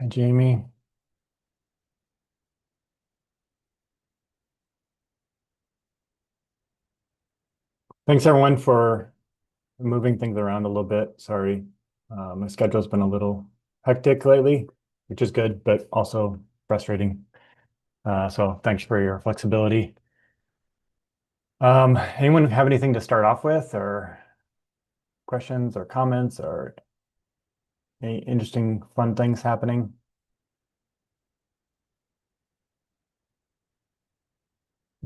Hi, Jamie. Thanks everyone for moving things around a little bit. Sorry, my schedule's been a little hectic lately, which is good, but also frustrating. So thanks for your flexibility. Anyone have anything to start off with, or questions or comments, or any interesting, fun things happening?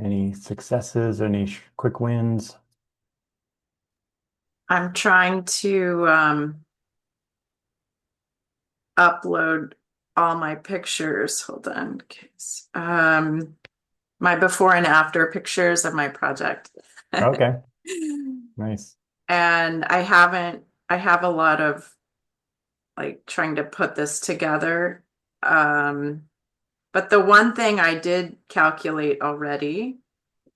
Any successes, any quick wins? I'm trying to upload all my pictures. Hold on. My before and after pictures of my project. Okay, nice. And I have a lot of like trying to put this together. Um, but the one thing I did calculate already,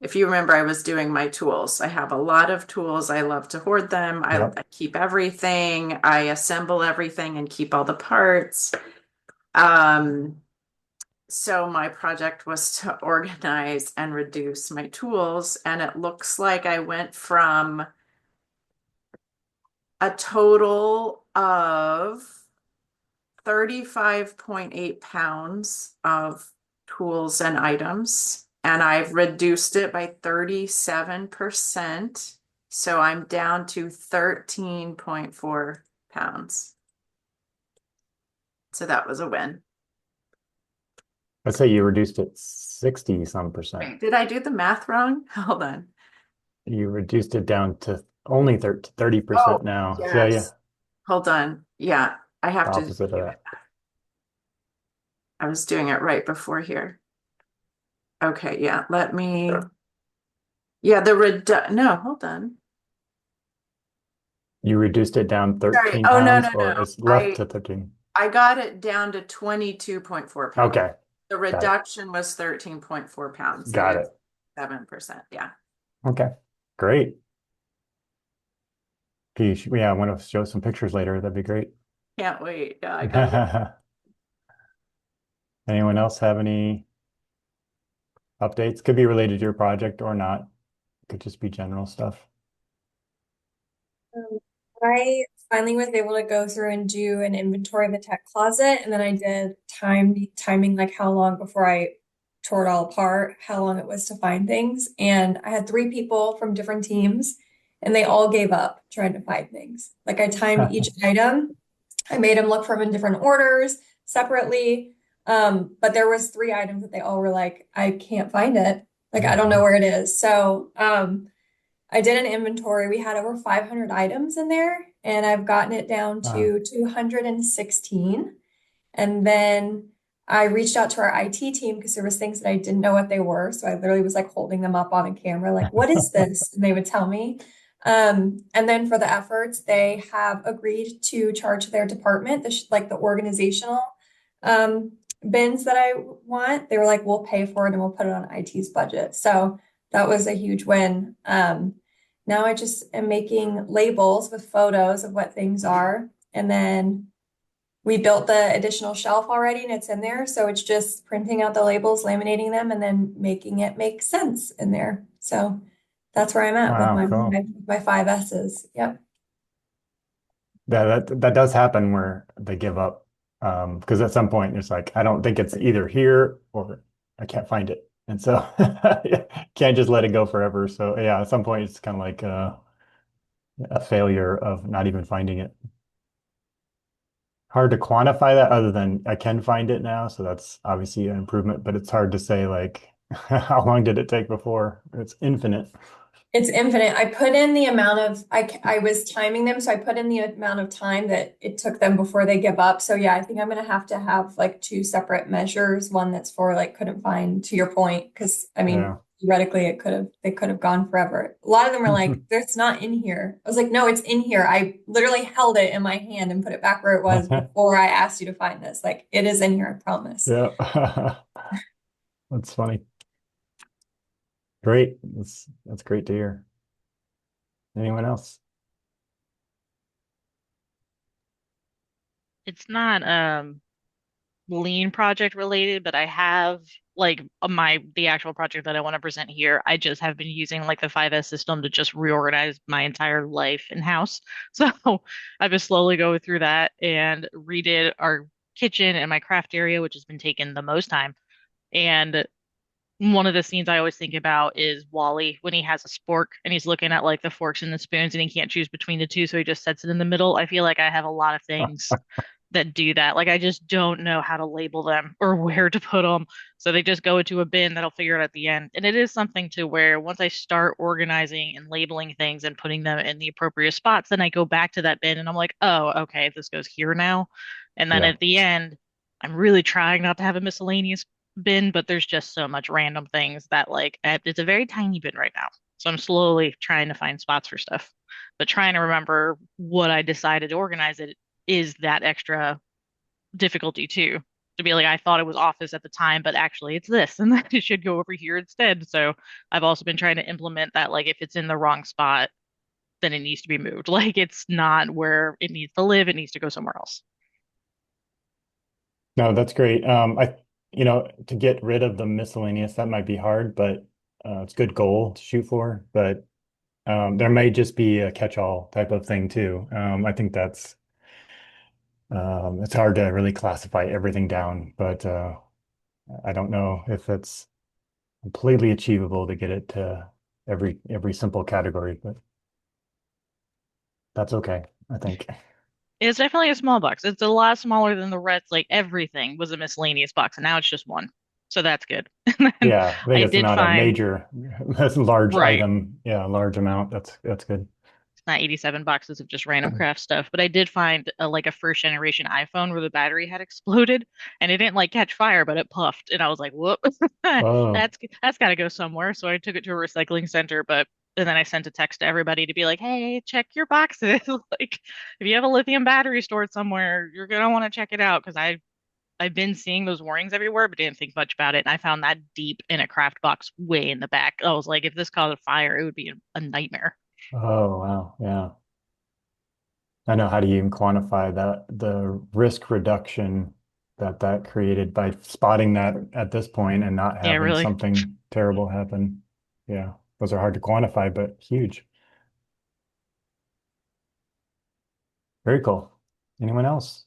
if you remember, I was doing my tools. I have a lot of tools. I love to hoard them. Yep. I keep everything. I assemble everything and keep all the parts. Um, so my project was to organize and reduce my tools, and it looks like I went from a total of 35.8 pounds of tools and items, and I've reduced it by 37%. So I'm down to 13.4 pounds. So that was a win. I'd say you reduced it 60 some percent. Wait, did I do the math wrong? Hold on. You reduced it down to only 30% Oh, now. Yeah, yeah. yes. Hold on. Yeah, I have to Opposite of do that. it. I was doing it right before here. Okay, yeah, let me, yeah, no, hold on. You reduced it down Sorry. 13 Oh, no, pounds, no, or no. it's left to 13? I got it down to 22.4 pounds. Okay, The got it. reduction was 13.4 pounds. It Got is it. 7%. Yeah. Okay, great. Yeah, I want to show some pictures later. That'd be great. Can't wait. Yeah, I gotta get. Anyone else have any updates? Could be related to your project or not. Could just be general stuff. Um, I finally was able to go through and do an inventory of the tech closet, and then I did timing like how long before I tore it all apart, how long it was to find things. And I had three people from different teams, and they all gave up trying to find things. Like I timed each item. I made them look for them in different orders separately. But there was three items that they all were like, I can't find it. Like Oh, I don't know wow. where it is. So I did an inventory. We had over 500 items in there, and I've gotten it down Wow. to 216. And then I reached out to our IT team because there was things that I didn't know what they were. So I literally was like holding them up on a camera, like, what is this? And they would tell me. And then for the efforts, they have agreed to charge their department, like the organizational um, bins that I want. They were like, we'll pay for it and we'll put it on IT's budget. So that was a huge win. Now I just am making labels with photos of what things are. And then we built the additional shelf already and it's in there. So it's just printing out the labels, laminating them, and then making it make sense in there. So that's where I'm at with Wow, cool. my five S's. Yep. Yeah, that does happen where they give up. Because at some point it's like, I don't think it's either here or I can't find it. And so yeah, can't just let it go forever. So yeah, at some point it's kind of like a failure of not even finding it. Hard to quantify that other than I can find it now. So that's obviously an improvement, but it's hard to say like how long did it take before? It's infinite. It's infinite. I put in the amount of I was timing them, so I put in the amount of time that it took them before they give up. So yeah, I think I'm gonna have to have like two separate measures. One that's for like couldn't find to your point, because I mean Yeah. theoretically they could have gone forever. A lot of them are like, it's not in here. I was like, no, it's in here. I literally held it in my hand and put it back where it was before I asked you to find this. Like it is in here, I promise. Yeah. That's funny. Great. That's great to hear. Anyone else? It's not lean project related, but I have like the actual project that I want to present here. I just have been using like the 5S system to just reorganize my entire life in house. So I've been slowly going through that and redid our kitchen and my craft area, which has been taking the most time. And one of the scenes I always think about is Wally when he has a spork and he's looking at like the forks and the spoons and he can't choose between the two, so he just sets it in the middle. I feel like I have a lot of things that do that. Like I just don't know how to label them or where to put them. So they just go into a bin that I'll figure out at the end. And it is something to where once I start organizing and labeling things and putting them in the appropriate spots, then I go back to that bin and I'm like, oh, okay, this goes here now. And then Yeah. at the end, I'm really trying not to have a miscellaneous bin, but there's just so much random things that it's a very tiny bin right now. So I'm slowly trying to find spots for stuff, but trying to remember what I decided to organize it is that extra difficulty too. To be like, I thought it was office at the time, but actually it's this, and that it should go over here instead. So I've also been trying to implement that, like if it's in the wrong spot, then it needs to be moved. Like it's not where it needs to live, it needs to go somewhere else. No, that's great. To get rid of the miscellaneous, that might be hard, but it's a good goal to shoot for. But there may just be a catch-all type of thing too. I think it's hard to really classify everything down, but I don't know if it's completely achievable to get it to every simple category, but that's okay, I think. It's definitely a small box. It's a lot smaller than the rest. Like everything was a miscellaneous box, and now it's just one. So that's good. And then Yeah, I think I it's did not a find, major, that's a large right, item. Yeah, large amount. That's good. it's not 87 boxes of just random craft stuff, but I did find like a first generation iPhone where the battery had exploded and it didn't like catch fire, but it puffed. And I was like, whoop, Oh, that's got to go somewhere. So I took it to a recycling center, but and then I sent a text to everybody to be like, hey, check your boxes. Like, if you have a lithium battery stored somewhere, you're gonna want to check it out because I've been seeing those warnings everywhere, but didn't think much about it. And I found that deep in a craft box way in the back. I was like, if this caused a fire, it would be a nightmare. oh, wow. Yeah. I know how do you even quantify that, the risk reduction that created by spotting that at this point and not Yeah, having really. something terrible happen. Yeah, those are hard to quantify, but huge. Very cool. Anyone else?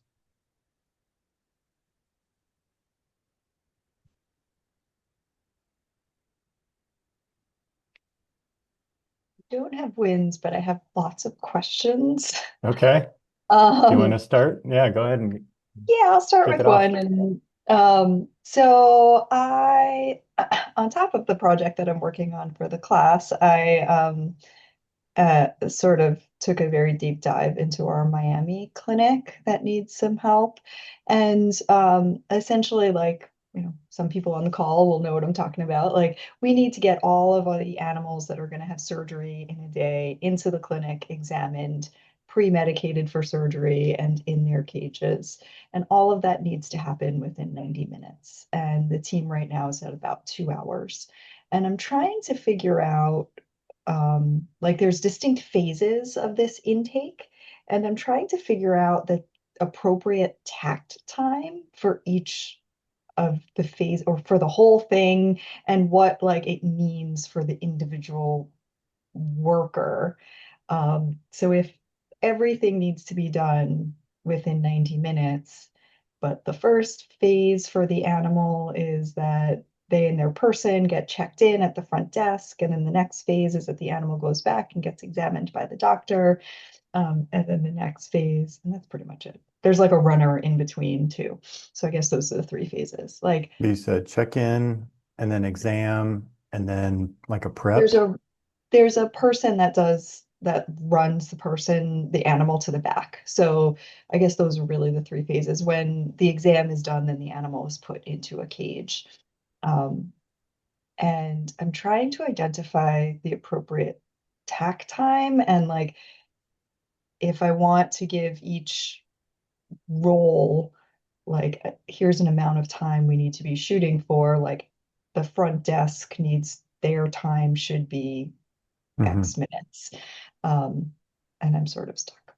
Don't have wins, but I have lots of questions. Okay. Do you want to Um, start? Yeah, go ahead and yeah, I'll start kick with it off. one. And so I, on top of the project that I'm working on for the class, I sort of took a very deep dive into our Miami clinic that needs some help. And essentially, like, some people on the call will know what I'm talking about. Like, we need to get all of the animals that are going to have surgery in a day into the clinic, examined, pre-medicated for surgery, and in their cages. And all of that needs to happen within 90 minutes. And the team right now is at about 2 hours. And I'm trying to figure out like there's distinct phases of this intake, and I'm trying to figure out the appropriate tact time for each of the phase or for the whole thing and what like it means for the individual worker. So if everything needs to be done within 90 minutes, but the first phase for the animal is that they and their person get checked in at the front desk, and then the next phase is that the animal goes back and gets examined by the doctor. And then the next phase, and that's pretty much it. There's like a runner in between too. So I guess those are the three phases. Like You said check in and then exam and then like a there's prep. a there's a person that runs the animal to the back. So I guess those are really the three phases. When the exam is done, then the animal is put into a cage. Um, and I'm trying to identify the appropriate tack time and like if I want to give each role like here's an amount of time we need to be shooting for, like the front desk needs their time should be Hmm. X minutes. Um, and I'm sort of stuck.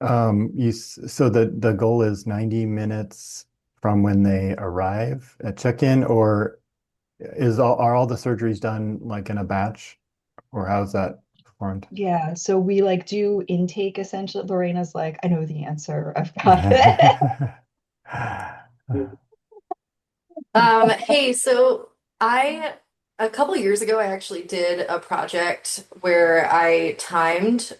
So the goal is 90 minutes from when they arrive at check-in, or are all the surgeries done like in a batch, or how's that performed? Yeah, so we like do intake essentially. Lorena's like, I know the answer. I've got it. Hey, so I a couple years ago I actually did a project where I timed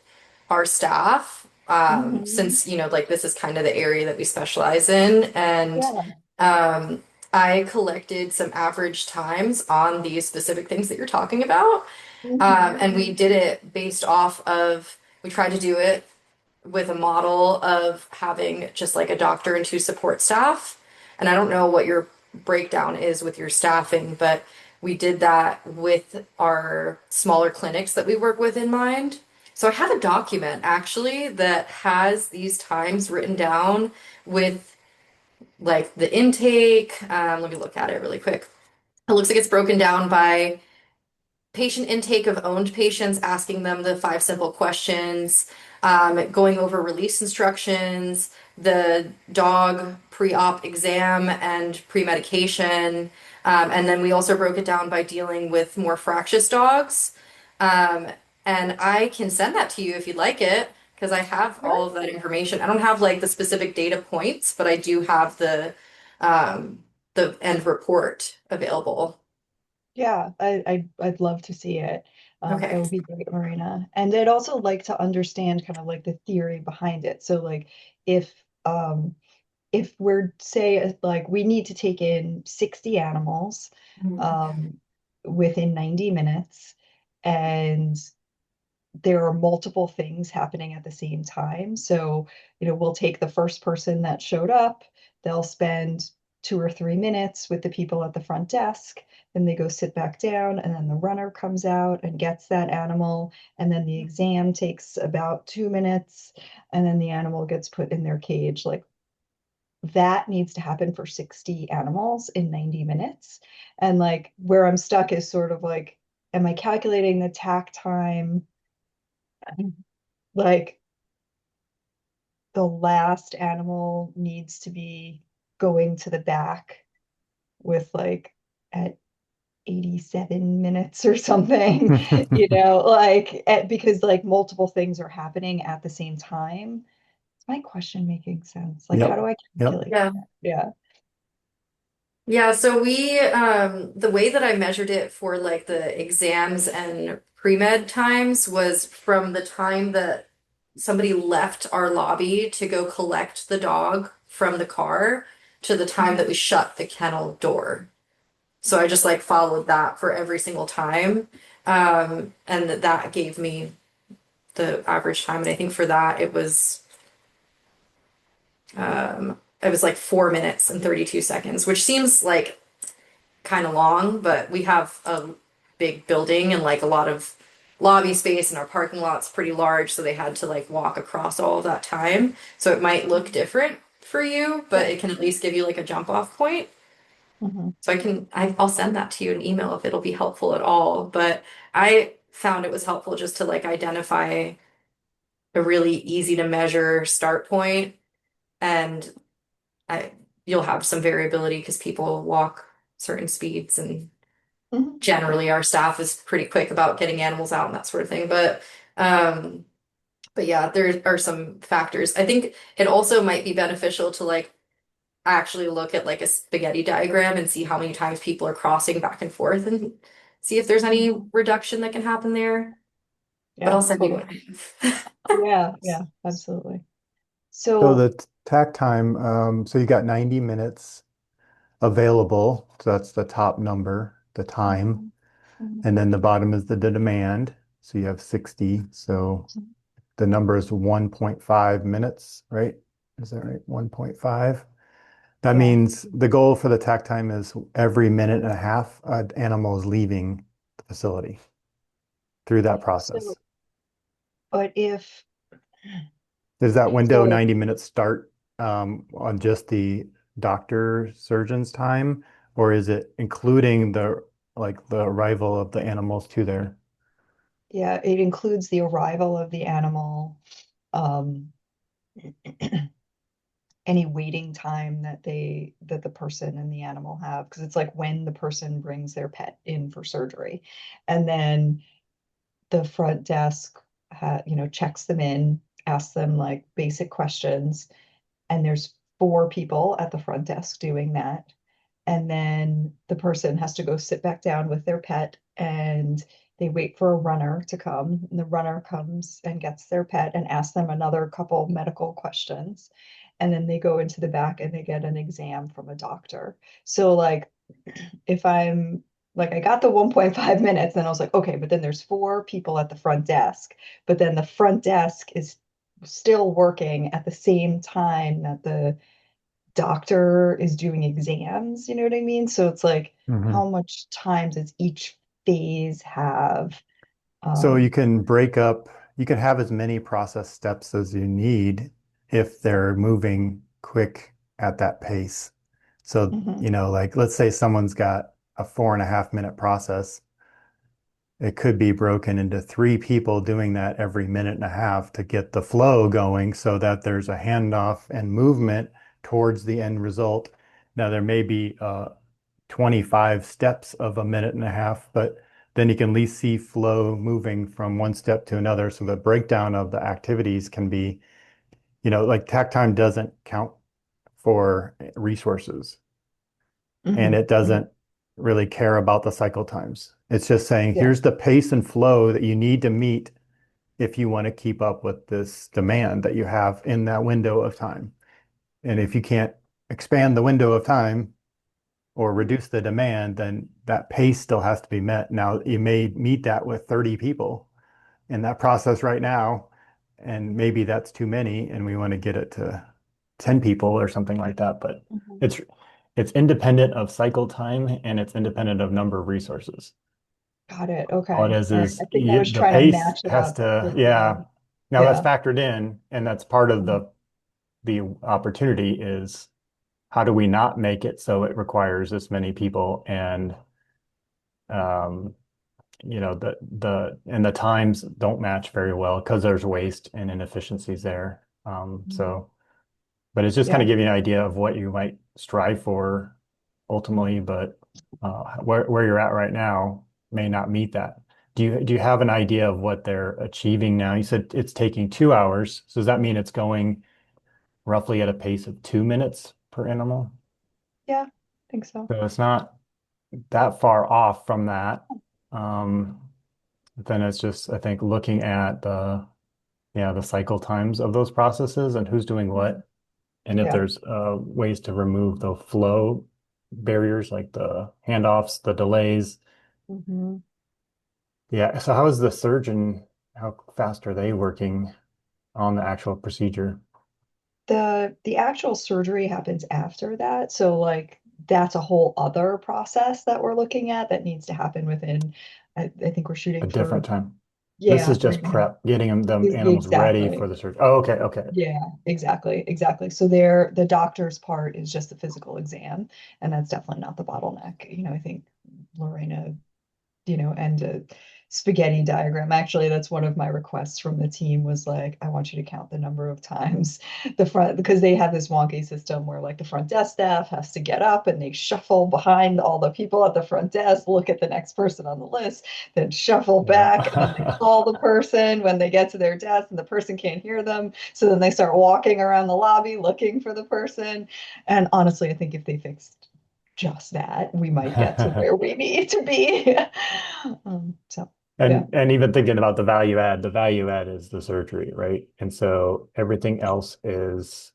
our staff, Mhm. since like this is kind of the area that we specialize in, and Yeah. um, I collected some average times on these specific things that you're talking about. Mhm. And we did it based off of, we tried to do it with a model of having just like a doctor and two support staff. And I don't know what your breakdown is with your staffing, but we did that with our smaller clinics that we work with in mind. So I have a document actually that has these times written down with like the intake. Let me look at it really quick. It looks like it's broken down by patient intake of owned patients, asking them the five simple questions, going over release instructions, the dog pre-op exam and pre-medication. And then we also broke it down by dealing with more fractious dogs. Um, and I can send that to you if you'd like it, because I have Sure. all of that information. I don't have like the specific data points, but I do have the end report available. Yeah, I'd love to see it. That Okay. would be great, Marina. And I'd also like to understand kind of like the theory behind it. So like if um if we're say like we need to take in 60 animals um within 90 minutes and there are multiple things happening at the same time. So, we'll take the first person that showed up, they'll spend 2 or 3 minutes with the people at the front desk, then they go sit back down, and then the runner comes out and gets that animal, and then the exam takes about 2 minutes, and then the animal gets put in their cage. Like that needs to happen for 60 animals in 90 minutes. And like where I'm stuck is sort of like, am I calculating the tack time? Like the last animal needs to be going to the back with like at 87 minutes or something, because like multiple things are happening at the same time. Is my question making sense? Like, how Yep. do I Yep. calculate Yeah. that? Yeah. Yeah, so the way that I measured it for like the exams and pre-med times was from the time that somebody left our lobby to go collect the dog from the car to the time that we shut the kennel door. So I just like followed that for every single time. And that gave me the average time. And I think for that it was like 4 minutes and 32 seconds, which seems like kind of long, but we have a big building and like a lot of lobby space, and our parking lot's pretty large, so they had to like walk across all of that time. So it might look different for you, but Yeah. it can at least give you like a jump off point. Mhm. So I'll send that to you in email if it'll be helpful at all. But I found it was helpful just to like identify a really easy to measure start point, and I you'll have some variability because people walk certain speeds, and Mhm. generally our staff is pretty quick about getting animals out and that sort of thing. But yeah, there are some factors. I think it also might be beneficial to like actually look at like a spaghetti diagram and see how many times people are crossing back and forth and see if there's any reduction that can happen there. But Yeah, I'll send you what totally. I have. Yeah, yeah, absolutely. So So, the tack time, so you got 90 minutes available. So that's the top number, the time. mhm, mhm, And then the bottom is the demand. So you have 60. So the number is 1.5 minutes, right? Is that right? 1.5. That yeah. means the goal for the tack time is every minute and a half, an animal is leaving the facility through that So, process. but if Does that window so 90 minutes start on just the doctor surgeon's time, or is it including the arrival of the animals to there? Yeah, it includes the arrival of the animal. Um, any waiting time that the person and the animal have, because it's like when the person brings their pet in for surgery, and then the front desk checks them in, asks them like basic questions, and there's 4 people at the front desk doing that. And then the person has to go sit back down with their pet, and they wait for a runner to come. And the runner comes and gets their pet and asks them another couple medical questions. And then they go into the back and they get an exam from a doctor. So like if I'm like I got the 1.5 minutes, then I was like, okay, but then there's 4 people at the front desk, but then the front desk is still working at the same time that the doctor is doing exams, you know what I mean? So it's like, Mhm. how much time does each phase have? So you Um, can break up, you can have as many process steps as you need if they're moving quick at that pace. So, mhm, like let's say someone's got a 4.5 minute process. It could be broken into 3 people doing that every minute and a half to get the flow going so that there's a handoff and movement towards the end result. Now, there may be 25 steps of a minute and a half, but then you can at least see flow moving from one step to another. So the breakdown of the activities can be, like tack time doesn't count for resources, and mhm, it mhm. doesn't really care about the cycle times. It's just saying, Yeah. here's the pace and flow that you need to meet if you want to keep up with this demand that you have in that window of time. And if you can't expand the window of time or reduce the demand, then that pace still has to be met. Now, you may meet that with 30 people in that process right now, and maybe that's too many, and we want to get it to 10 people or something like that. But Mhm. it's it's independent of cycle time and it's independent of number of resources. Got it. All it Okay. All right. is I think I was the trying to pace match it has up to, with yeah. Now that's yeah. factored in, and that's part of Mhm. the opportunity is how do we not make it so it requires this many people and um, the times don't match very well because there's waste and inefficiencies there. Mhm. But it's just kind Yeah. of giving you an idea of what you might strive for ultimately, but where you're at right now may not meet that. Do you have an idea of what they're achieving now? You said it's taking 2 hours. So does that mean it's going roughly at a pace of 2 minutes per animal? Yeah. I think so. So it's not that far off from that. Um, then it's just, I think, looking at the cycle times of those processes and who's doing Mhm. what. And if Yeah. there's ways to remove the flow barriers like the handoffs, the delays. Mhm. Yeah. So how is the surgeon, how fast are they working on the actual procedure? The actual surgery happens after that. So like that's a whole other process that we're looking at that needs to happen within, I think we're A shooting different for, time. This yeah, is we're just gonna have prep, getting them animals ready exactly. for the surgery. Oh, okay, okay. Yeah, exactly, exactly. So there, the doctor's part is just the physical exam, and that's definitely not the bottleneck. I think Lorena and a spaghetti diagram. Actually, that's one of my requests from the team was like, I want you to count the number of times the front, because they have this wonky system where like the front desk staff has to get up and they shuffle behind all the people at the front desk, look at the next person on the list, then shuffle back, and then they Yeah. call the person when they get to their desk and the person can't hear them. So then they start walking around the lobby looking for the person. And honestly, I think if they fixed just that, we might get to where we need to be. So yeah. And even thinking about the value add is the surgery, right? And so everything else is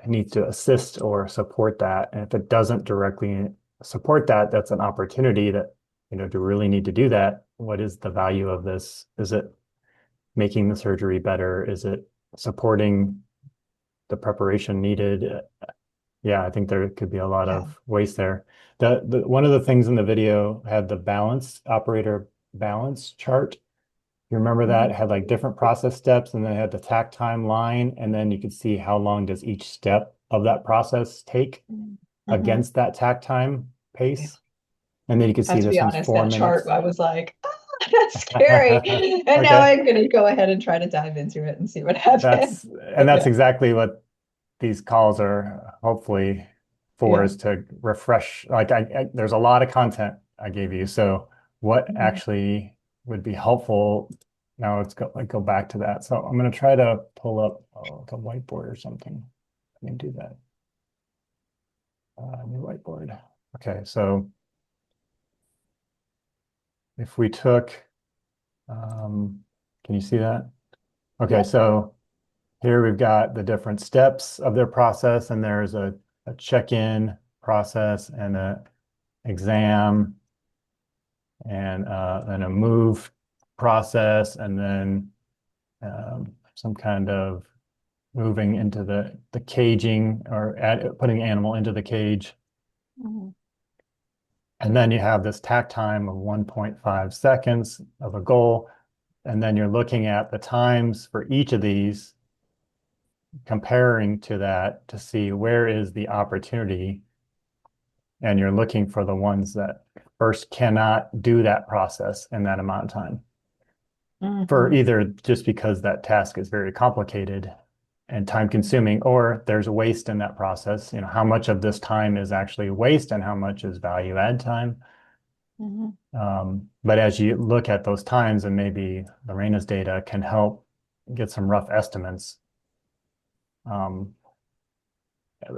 needs to assist or support that. And if it doesn't directly support that, that's an opportunity that, to really need to do that. What is the value of this? Is it making the surgery better? Is it supporting the preparation needed? Yeah, I think there could be a lot Yeah. of waste there. One of the things in the video had the balance operator balance chart. You remember that? Mhm. It had like different process steps and then it had the tack time line, and then you could see how long does each step of that process take Mhm. against that tack time Yeah. pace. And then you could I see have to this be one's honest, four that chart, minutes. I was like, ah! That's scary. And now Okay. I'm going to go ahead and try to dive into it and see what happens. That's exactly what these calls are hopefully for, Yeah. is to refresh. Like there's a lot of content I gave you. So what Mhm. actually would be helpful? Now let's go back to that. So I'm going to try to pull up like a whiteboard or something. I can do that. New whiteboard. Okay, so if we took, can you see that? Okay, Yep. so here we've got the different steps of their process, and there's a check-in process and a exam and then a move process, and then some kind of moving into the caging, or putting animal into the cage. Mhm. And then you have this tack time of 1.5 seconds of a goal. And then you're looking at the times for each of these, comparing to that to see where is the opportunity. And you're looking for the ones that first cannot do that process in that amount of time, for Mhm. either just because that task is very complicated and time consuming, or there's a waste in that process. You know, how much of this time is actually waste and how much is value add time. Mhm. But as you look at those times, and maybe Lorena's data can help get some rough estimates, um,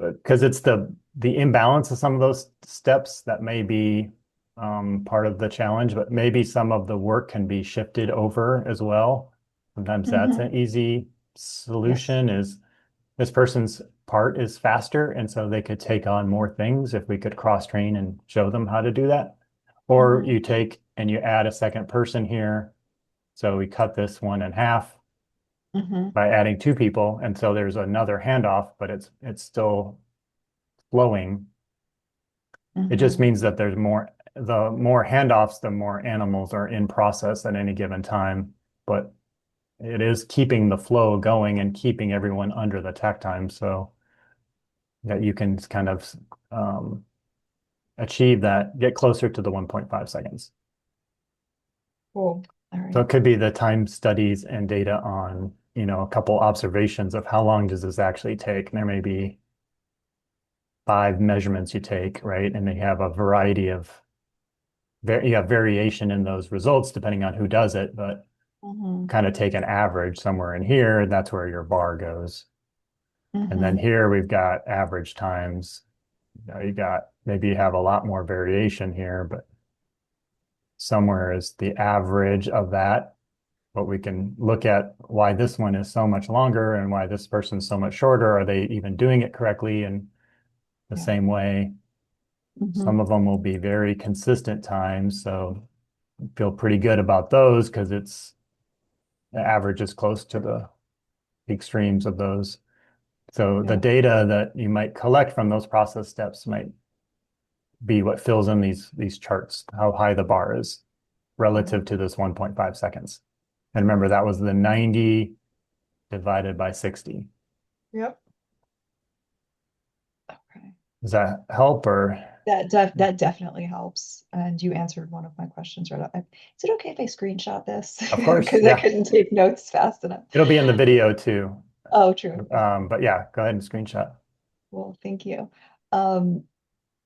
because it's the imbalance of some of those steps that may be part of the challenge, but maybe some of the work can be shifted over as well. Sometimes that's Mhm. an easy Yes. solution, is this person's part is faster, and so they could take on more things if we could cross-train and show them how to do that. Or Mhm. you take and you add a second person here. So we cut this one in half Mhm. by adding two people, and so there's another handoff, but it's still flowing. It just Mhm. means that the more handoffs, the more animals are in process at any given time. But it is keeping the flow going and keeping everyone under the takt time, so that you can kind of um, achieve that, get closer to the 1.5 seconds. Cool. All So right. it could be the time studies and data on, a couple observations of how long does this actually take. And there may be 5 measurements you take, right? And they have a variety of, you have variation in those results depending on who does it, but Mhm. kind of take an average somewhere in here, and that's where your bar goes. And then Mhm. here we've got average times. You got, maybe you have a lot more variation here, but somewhere is the average of that. But we can look at why this one is so much longer and why this person's so much shorter. Are they even doing it correctly in the Yeah. same way? Mhm. Some of them will be very consistent times, so feel pretty good about those because the average is close to the extremes of those. So the Yeah. data that you might collect from those process steps might be what fills in these charts, how high the bar is relative Mhm. to this 1.5 seconds. And remember, that was the 90 divided by 60. Yep. Okay. Does that help, or? That definitely helps. And you answered one of my questions right up. Is it okay if I screenshot this? Of course, Because I yeah. couldn't take notes fast enough. It'll be in the video too. Oh, true. Okay. But yeah, go ahead and screenshot. Well, thank you. Um,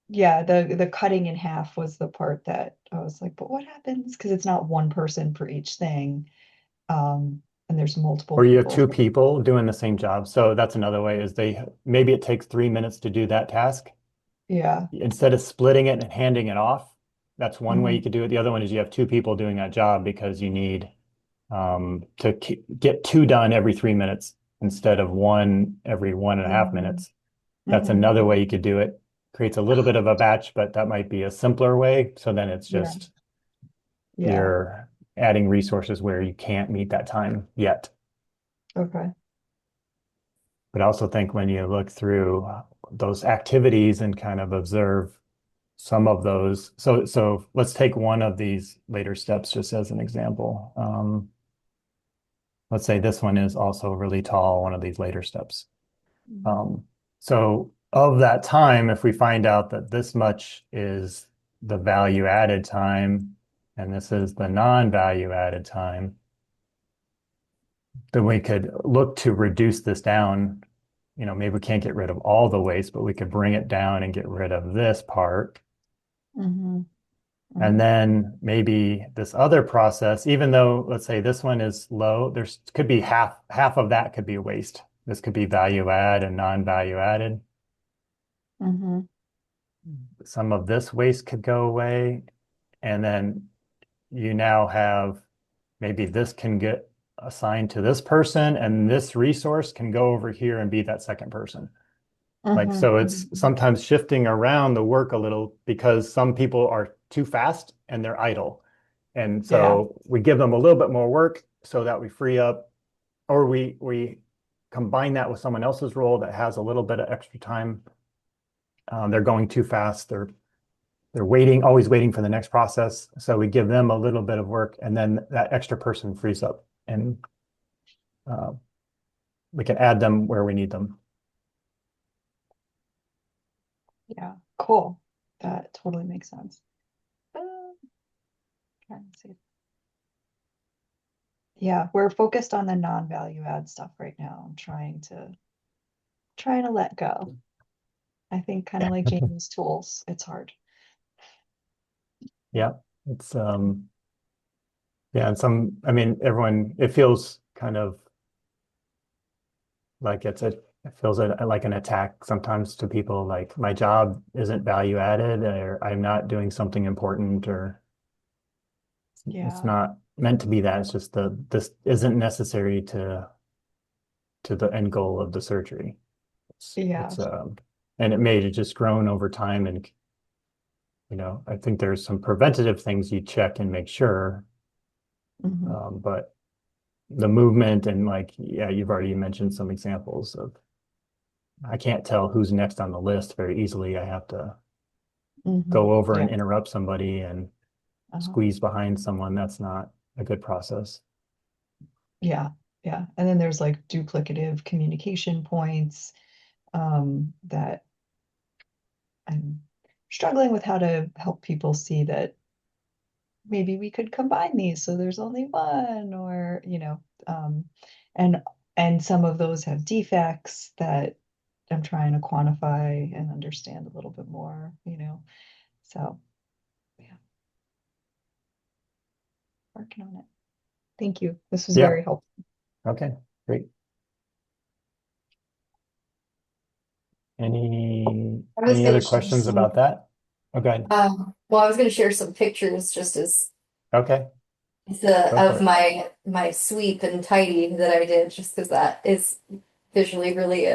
yeah, the cutting in half was the part that I was like, but what happens? Because it's not one person for each thing. And there's multiple Or you have people. two people doing the same job. So that's another way, is maybe it takes 3 minutes to do that task. Yeah. Instead of splitting it and handing it off, that's one way you Mhm. could do it. The other one is you have two people doing that job because you need to get two done every 3 minutes instead of one every 1.5 minutes. That's Mhm. another way you could do it. Creates a little bit of a batch, but that might be a simpler way. So then it's Yeah. just Yeah. you're adding resources where you can't meet that time yet. Okay. But I also think when you look through those activities and kind of observe some of those. So let's take one of these later steps just as an example. Let's say this one is also really tall, one of these later steps. Mhm. Um, so of that time, if we find out that this much is the value added time, and this is the non-value added time, then we could look to reduce this down. Maybe we can't get rid of all the waste, but we could bring it down and get rid of this part. Mm-hmm. And then maybe this other process, even though let's say this one is low, there's could be half of that could be waste. This could be value add and non-value added. Mm-hmm. Some of this waste could go away. And then you now have maybe this can get assigned to this person, and this resource can go over here and be that second person. Like, Mm-hmm. so it's sometimes shifting around the work a little because some people are too fast and they're idle. And so we give them a little bit more work so that we free up, or we combine that with someone else's role that has a little bit of extra time. They're going too fast. They're always waiting for the next process. So we give them a little bit of work, and then that extra person frees up, and we can add them where we need them. Yeah, cool. That totally makes sense. Trying to see. Yeah, we're focused on the non-value add stuff right now. I'm trying to let go. I think kind of like Jamie's tools, it's hard. Yeah, it's yeah, and I mean, everyone, it feels kind of like it feels like an attack sometimes to people, like my job isn't value added, or I'm not doing something important, or Yeah. it's not meant to be that. It's just this isn't necessary to the end goal of the surgery. Yeah. And it may have just grown over time, and I think there's some preventative things you check and make sure, Mhm. but the movement and yeah, you've already mentioned some examples of I can't tell who's next on the list very easily. I have to Mhm. go over Yeah. and interrupt somebody and squeeze behind someone. That's not a good process. Yeah, yeah. And then there's like duplicative communication points that I'm struggling with how to help people see that maybe we could combine these so there's only one, or and some of those have defects that I'm trying to quantify and understand a little bit more. So yeah, working on it. Thank you. This was Yeah. very helpful. Okay, great. Any I was any gonna other share questions some. about that? Okay. Well, I was going to share some pictures just as Okay, go for of it. my sweep and tidy that I did, just because that is visually really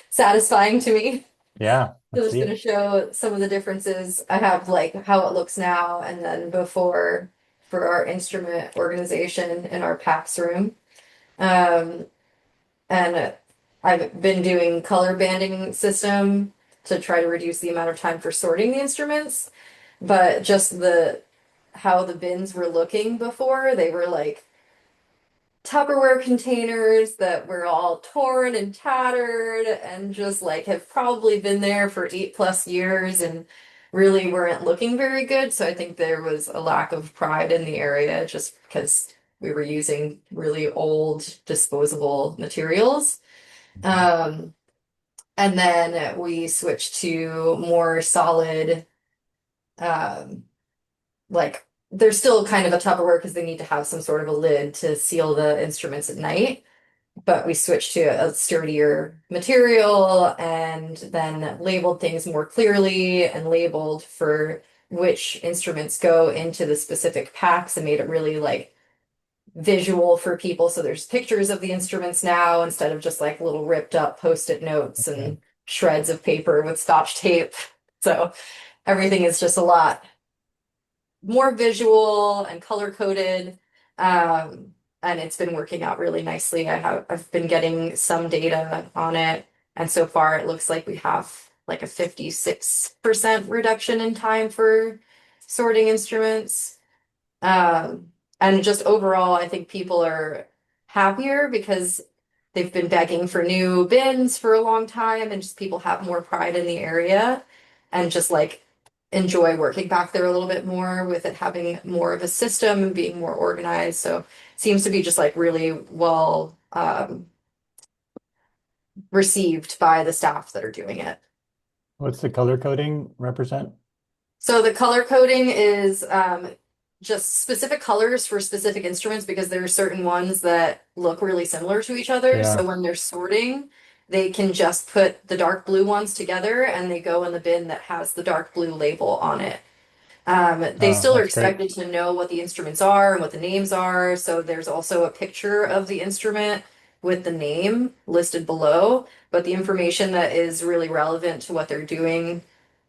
satisfying to me. Yeah, So let's just see going to it. show some of the differences. I have like how it looks now and then before for our instrument organization in our PAX room. Um, and I've been doing color banding system to try to reduce the amount of time for sorting the instruments. But just the how the bins were looking before, they were like Tupperware containers that were all torn and tattered and just like have probably been there for 8+ years and really weren't looking very good. So I think there was a lack of pride in the area just because we were using really old disposable materials. Um, and then we switched to more solid, um, like there's still kind of a Tupperware because they need to have some sort of a lid to seal the instruments at night. But we switched to a sturdier material and then labeled things more clearly and labeled for which instruments go into the specific packs and made it really like visual for people. So there's pictures of the instruments now instead of just like little ripped up post-it notes Okay. and shreds of paper with Scotch tape. So everything is just a lot more visual and color coded. And it's been working out really nicely. I've been getting some data on it, and so far it looks like we have like a 56% reduction in time for sorting instruments. And just overall, I think people are happier because they've been begging for new bins for a long time, and just people have more pride in the area and just like enjoy working back there a little bit more with it having more of a system and being more organized. So it seems to be just like really well received by the staff that are doing it. What's the color coding represent? So the color coding is just specific colors for specific instruments because there are certain ones that look really similar to each other. Yeah. So when they're sorting, they can just put the dark blue ones together and they go in the bin that has the dark blue label on it. They Oh, still are that's great. expected to know what the instruments are and what the names are. So there's also a picture of the instrument with the name listed below. But the information that is really relevant to what they're doing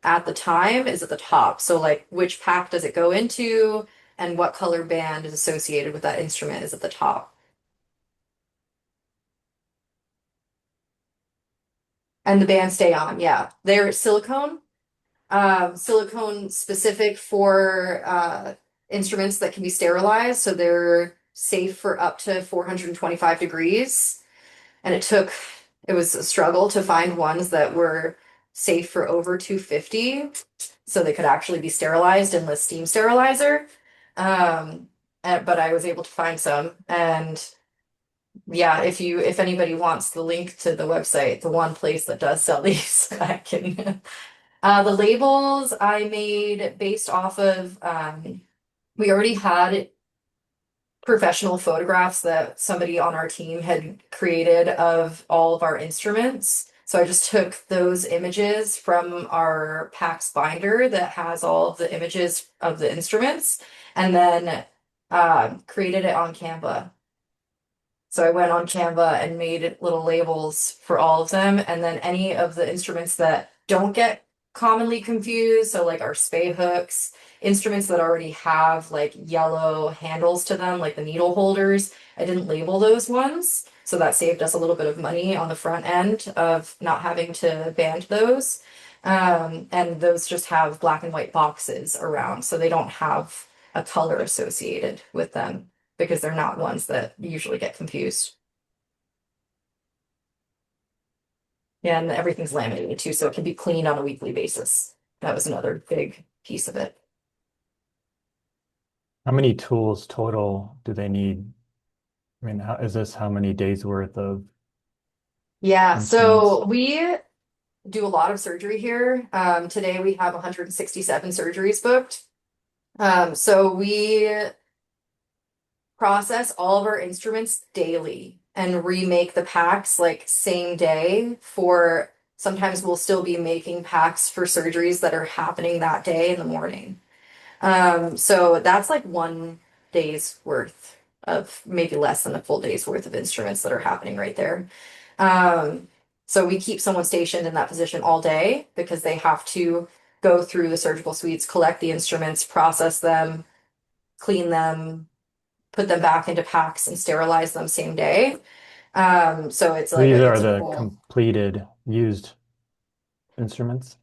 at the time is at the top. So, like, which pack does it go into and what color band is associated with that instrument is at the top. And the bands stay on, yeah. They're silicone. Silicone specific for instruments that can be sterilized, so they're safe for up to 425 degrees. And it was a struggle to find ones that were safe for over 250, so they could actually be sterilized in the steam sterilizer. But I was able to find some, and yeah, if anybody wants the link to the website, the one place that does sell these, I can. The labels I made based off of, we already had professional photographs that somebody on our team had created of all of our instruments. So I just took those images from our PAX binder that has all of the images of the instruments and then created it on Canva. So I went on Canva and made little labels for all of them, and then any of the instruments that don't get commonly confused, so like our spay hooks, instruments that already have like yellow handles to them, like the needle holders, I didn't label those ones. So that saved us a little bit of money on the front end of not having to band those. And those just have black and white boxes around, so they don't have a color associated with them because they're not ones that usually get confused. Yeah, and everything's laminated too, so it can be cleaned on a weekly basis. That was another big piece of it. How many tools total do they need? I mean, how many days worth of Yeah, so instruments? we do a lot of surgery here. Today we have 167 surgeries booked. So we process all of our instruments daily and remake the packs like same day for sometimes we'll still be making packs for surgeries that are happening that day in the morning. So that's like 1 day's worth of maybe less than a full day's worth of instruments that are happening right there. So we keep someone stationed in that position all day because they have to go through the surgical suites, collect the instruments, process them, clean them, put them back into packs and sterilize them same day. So it's like These are it's a the full. completed used instruments,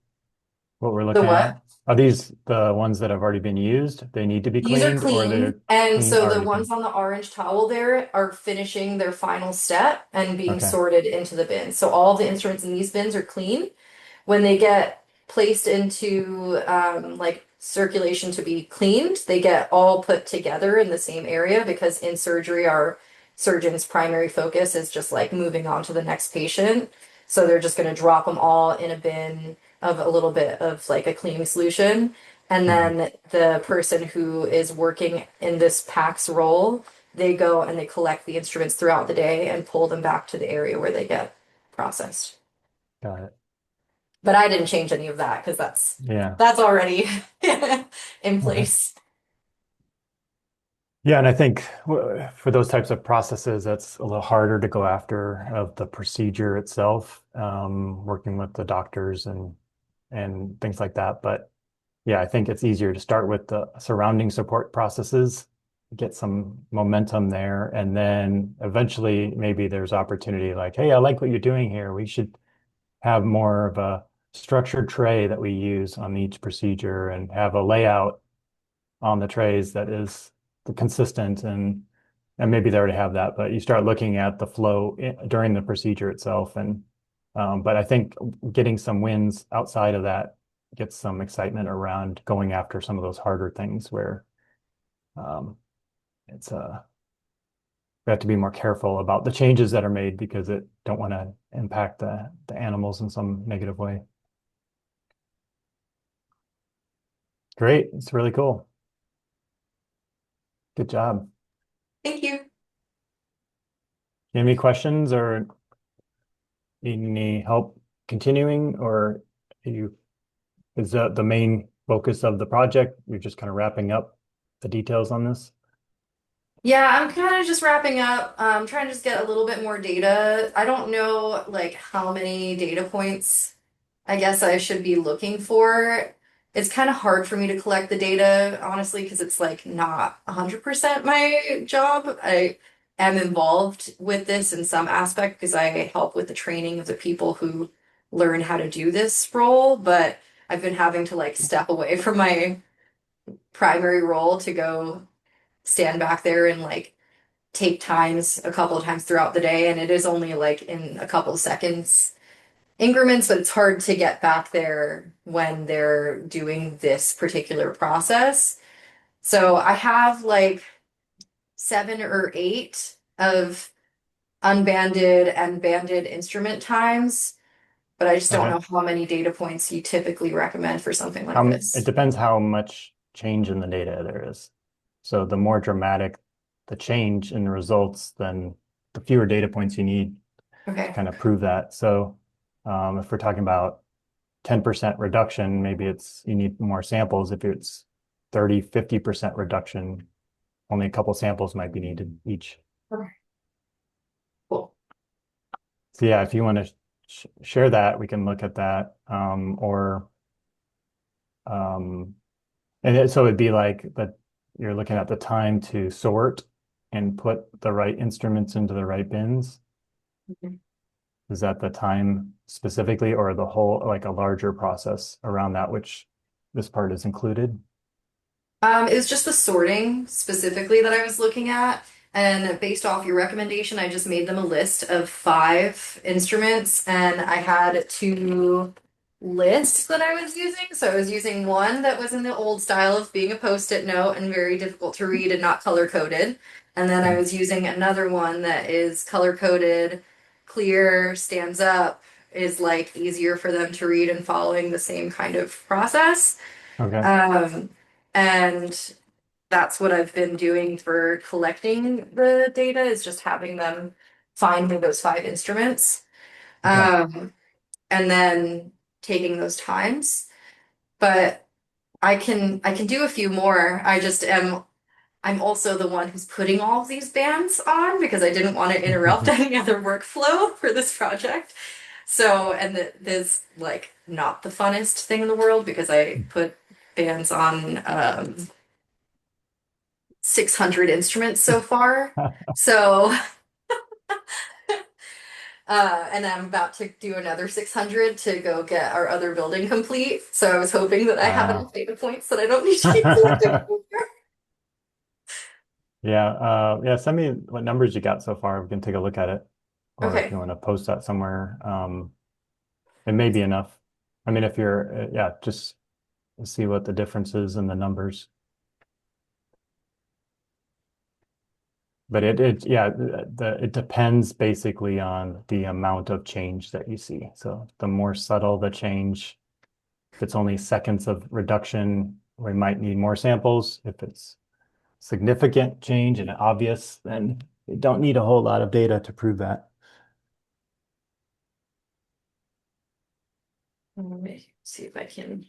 what we're The looking what? at. Are these the ones that have already been used? They need to be These are cleaned, or they're clean, and clean, so the already ones clean? on the orange towel there are finishing their final step and being Okay, sorted into the bin. So all the instruments in these bins are clean. When they get placed into like circulation to be cleaned, they get all put together in the same area because in surgery, our surgeon's primary focus is just like moving on to the next patient. So they're just going to drop them all in a bin of a little bit of like a cleaning solution. And mhm, then the person who is working in this PACS role, they go and they collect the instruments throughout the day and pull them back to the area where they get processed. got it. But I didn't change any of that because Yeah. that's already in Okay. place. Yeah, and I think for those types of processes, that's a little harder to go after of the procedure itself, working with the doctors and things like that. But yeah, I think it's easier to start with the surrounding support processes, get some momentum there, and then eventually maybe there's opportunity like, hey, I like what you're doing here. We should have more of a structured tray that we use on each procedure and have a layout on the trays that is consistent and maybe they already have that, but you start looking at the flow during the procedure itself and but I think getting some wins outside of that gets some excitement around going after some of those harder things where it's we have to be more careful about the changes that are made because it don't want to impact the animals in some negative way. Great, it's really cool. Good job. Thank you. Any questions or need any help continuing, or is that the main focus of the project? You're just kind of wrapping up the details on this? Yeah, I'm kind of just wrapping up. Trying to just get a little bit more data. I don't know like how many data points I guess I should be looking for. It's kind of hard for me to collect the data, honestly, because it's like not 100% my job. I am involved with this in some aspect because I help with the training of the people who learn how to do this role, but I've been having to like step away from my primary role to go stand back there and like take times a couple of times throughout the day, and it is only like in a couple of seconds increments, but it's hard to get back there when they're doing this particular process. So I have like 7 or 8 of unbanded and banded instrument times, but I just don't know how many data points you typically recommend for something like this. It depends how much change in the data there is. So the more dramatic the change in the results, then the fewer data points you need Okay. to kind of prove that. So if we're talking about 10% reduction, maybe you need more samples. If it's 30, 50% reduction, only a couple samples might be needed each. Okay. Cool. So yeah, if you want to share that, we can look at that. So it'd be like that you're looking at the time to sort and put the right instruments into the right bins. Mhm. Is that the time specifically, or the whole, like a larger process around that, which this part is included? It was just the sorting specifically that I was looking at. And based off your recommendation, I just made them a list of 5 instruments, and I had 2 lists that I was using. So I was using one that was in the old style of being a post-it note and very difficult to read and not color-coded. And then I was using another one that is color-coded, clear, stands up, is like easier for them to read and following the same kind of process. Okay. And that's what I've been doing for collecting the data, is just having them find me those 5 instruments. Okay. And then taking those times. But I can do a few more. I'm also the one who's putting all of these bands on because I didn't want to interrupt any other workflow for this project. So, and this like not the funnest thing in the world because I put bands on 600 instruments so far. So, and I'm about to do another 600 to go get our other building complete. So I was hoping that I have enough data points that I don't need to keep collecting more. Yeah, send me what numbers you got so far. We can take a look at it. Or if Okay. you want to post that somewhere, it may be enough. I mean, if you're, just see what the difference is in the numbers. But it depends basically on the amount of change that you see. So the more subtle the change, if it's only seconds of reduction, we might need more samples. If it's significant change and obvious, then you don't need a whole lot of data to prove that. Let me see if I can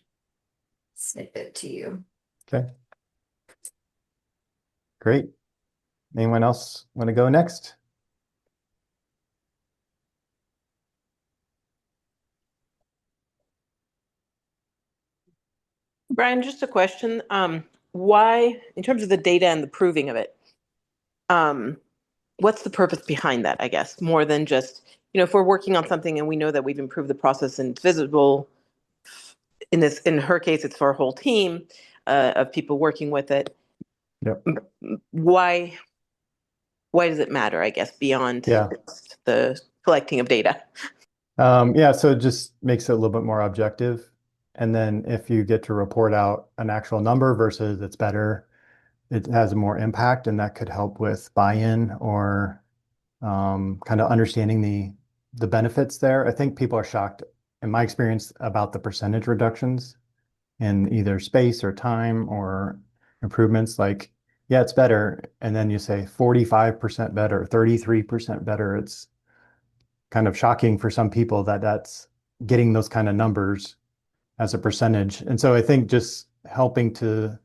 snip it to you. Okay. Great. Anyone else want to go next? Brian, just a question. Why, in terms of the data and the proving of it, what's the purpose behind that, I guess, more than just, if we're working on something and we know that we've improved the process and it's visible, in her case, it's for a whole team of people working with it. Yep. Why does it matter, I guess, beyond just the collecting of data? So it just makes it a little bit more objective. And then if you get to report out an actual number versus it's better, it has more impact, and that could help with buy-in or kind of understanding the benefits there. I think people are shocked, in my experience, about the percentage reductions in either space or time or improvements. Like, yeah, it's better. And then you say 45% better, 33% better. It's kind of shocking for some people that that's getting those kind of numbers as a percentage. And so I think just helping to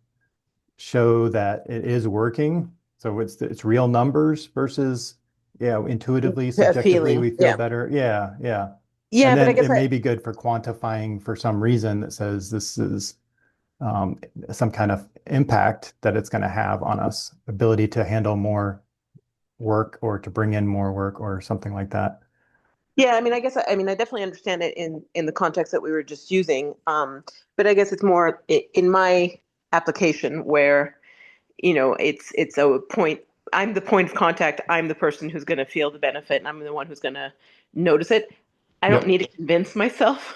show that it is working. So it's real numbers versus, yeah, intuitively, subjectively, feeling. we feel Yeah. better. Yeah, yeah. Yeah, And but I then guess it may be good for quantifying for some reason that says this is some kind of impact that it's going to have on us, ability to handle more work or to bring in more work or something like that. yeah, I mean, I mean, I definitely understand it in the context that we were just using. But I guess it's more in my application where, it's a point. I'm the point of contact. I'm the person who's going to feel the benefit, and I'm the one who's going to notice it. I don't Yep. need to convince myself.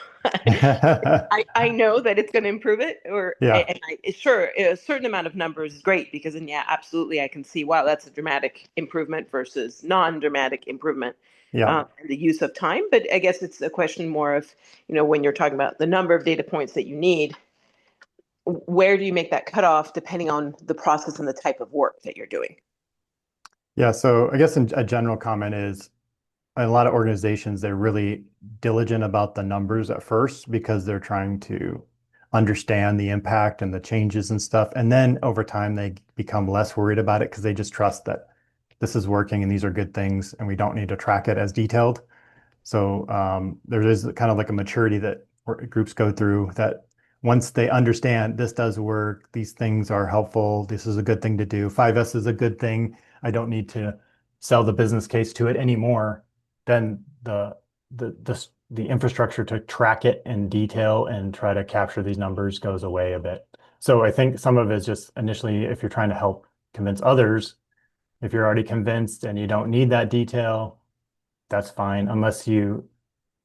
I know that it's going to improve it, Yeah, sure, a certain amount of numbers is great because then, yeah, absolutely, I can see, wow, that's a dramatic improvement versus non-dramatic improvement, yeah. and the use of time. But I guess it's a question more of, when you're talking about the number of data points that you need, where do you make that cutoff depending on the process and the type of work that you're doing? Yeah, so I guess a general comment is a lot of organizations, they're really diligent about the numbers at first because they're trying to understand the impact and the changes and stuff. And then over time, they become less worried about it because they just trust that this is working and these are good things and we don't need to track it as detailed. So there is kind of like a maturity that groups go through that once they understand this does work, these things are helpful, this is a good thing to do, 5S is a good thing, I don't need to sell the business case to it anymore, then the infrastructure to track it in detail and try to capture these numbers goes away a bit. So I think some of it is just initially, if you're trying to help convince others, if you're already convinced and you don't need that detail, that's fine, unless you,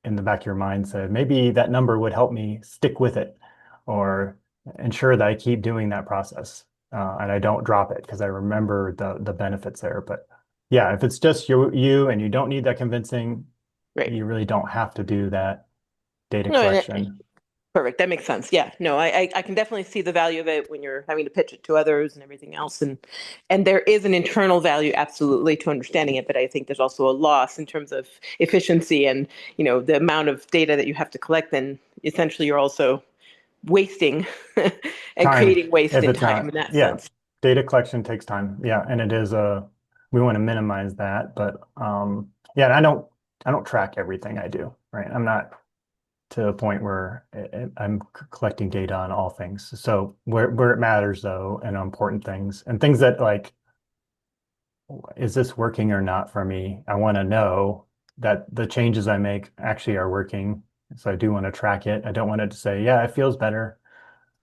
in the back of your mind, say, maybe that number would help me stick with it or ensure that I keep doing that process and I don't drop it because I remember the benefits there. But yeah, if it's just you and you don't need that convincing, Right. you really don't have to do that data No, collection. perfect. That makes sense. Yeah. No, I can definitely see the value of it when you're having to pitch it to others and everything else. And there is an internal value absolutely to understanding it, but I think there's also a loss in terms of efficiency and, the amount of data that you have to collect. Then essentially you're also wasting and Time, creating waste if in it's time not, in that yeah, sense. data collection takes time. Yeah, and it is we want to minimize that, but yeah, and I don't track everything I do, right? I'm not to a point where I'm collecting data on all things. So where it matters though, and important things and things that like, is this working or not for me? I want to know that the changes I make actually are working. So I do want to track it. I don't want it to say, yeah, it feels better.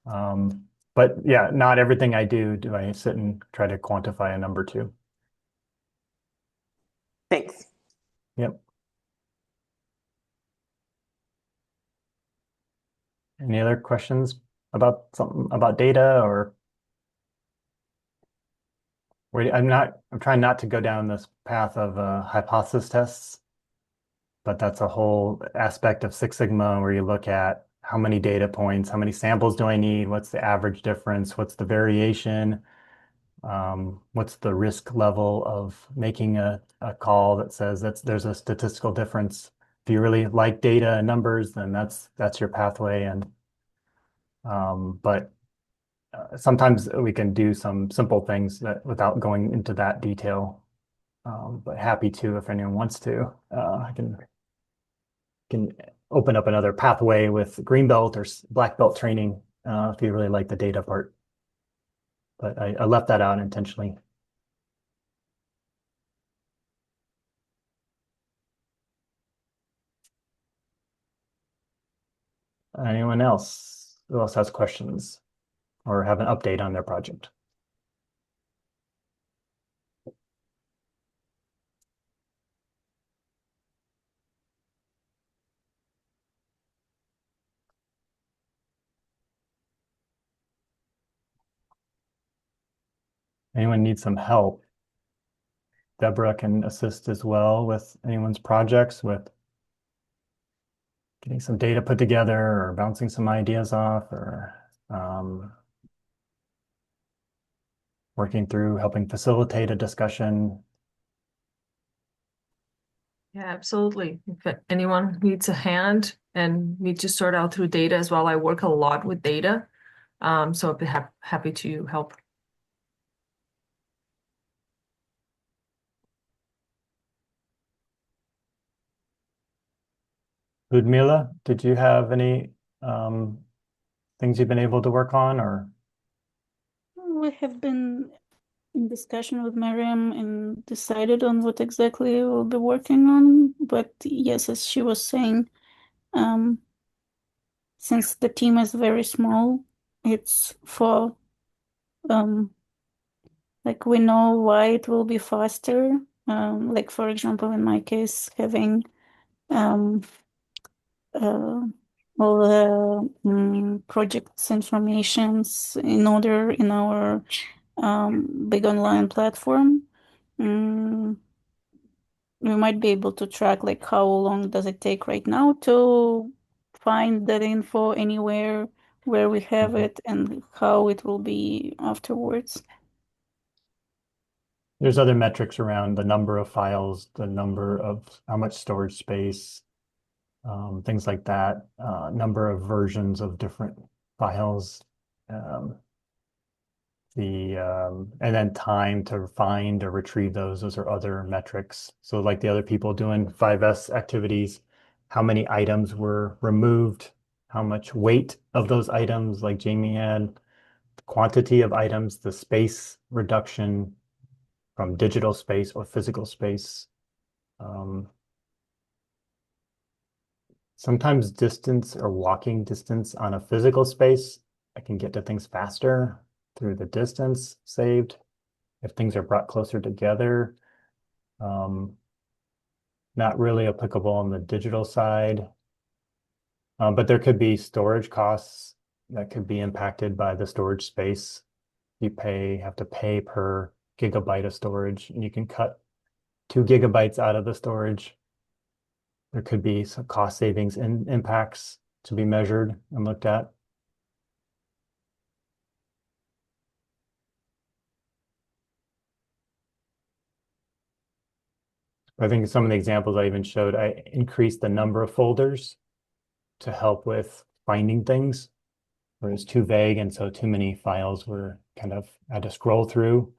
Um, but yeah, not everything I do I sit and try to quantify a number to. Thanks. Yep. Any other questions about something about data or where I'm trying not to go down this path of hypothesis tests, but that's a whole aspect of Six Sigma where you look at how many data points, how many samples do I need, what's the average difference, what's the variation, what's the risk level of making a call that says there's a statistical difference. If you really like data and numbers, then that's your pathway. And but sometimes we can do some simple things that without going into that detail. But happy to if anyone wants to. I can open up another pathway with green belt or black belt training if you really like the data part. But I left that out intentionally. Anyone else who else has questions or have an update on their project? anyone needs some help, Deborah can assist as well with anyone's projects with getting some data put together or bouncing some ideas off or working through helping facilitate a discussion. Yeah, absolutely. If anyone needs a hand and need to sort out through data as well, I work a lot with data. So I'd be happy to help. Ludmila, did you have any things you've been able to work on or? We have been in discussion with Miriam and decided on what exactly we'll be working on. But yes, as she was saying, since the team is very small, it's for like we know why it will be faster. Like for example, in my case, having all the projects informations in order in our big online platform. We might be able to track like how long does it take right now to find that info anywhere where we have it and how it will be afterwards. There's other metrics around the number of files, the number of how much storage space, things like that, number of versions of different files, and then time to find or retrieve those. Those are other metrics. So like the other people doing 5S activities, how many items were removed, how much weight of those items, like Jamie had, the quantity of items, the space reduction from digital space or physical space. Sometimes distance or walking distance on a physical space, I can get to things faster through the distance saved. If things are brought closer together, not really applicable on the digital side. But there could be storage costs that could be impacted by the storage space. You have to pay per gigabyte of storage, and you can cut 2 gigabytes out of the storage. There could be some cost savings and impacts to be measured and looked at. I think some of the examples I even showed, I increased the number of folders to help with finding things, where it's too vague and so too many files were kind of had to scroll through.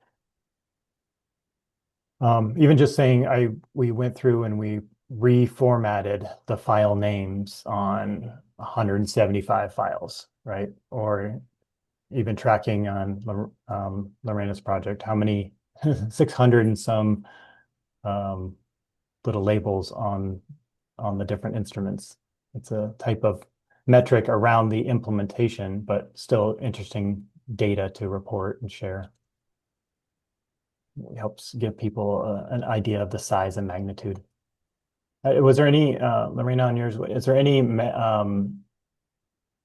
Even just saying we went through and we reformatted the file names on 175 files, right? Or even tracking on Lorena's project, how many 600 and some little labels on the different instruments. It's a type of metric around the implementation, but still interesting data to report and share. It helps give people an idea of the size and magnitude. Was there any, Lorena, on yours, is there any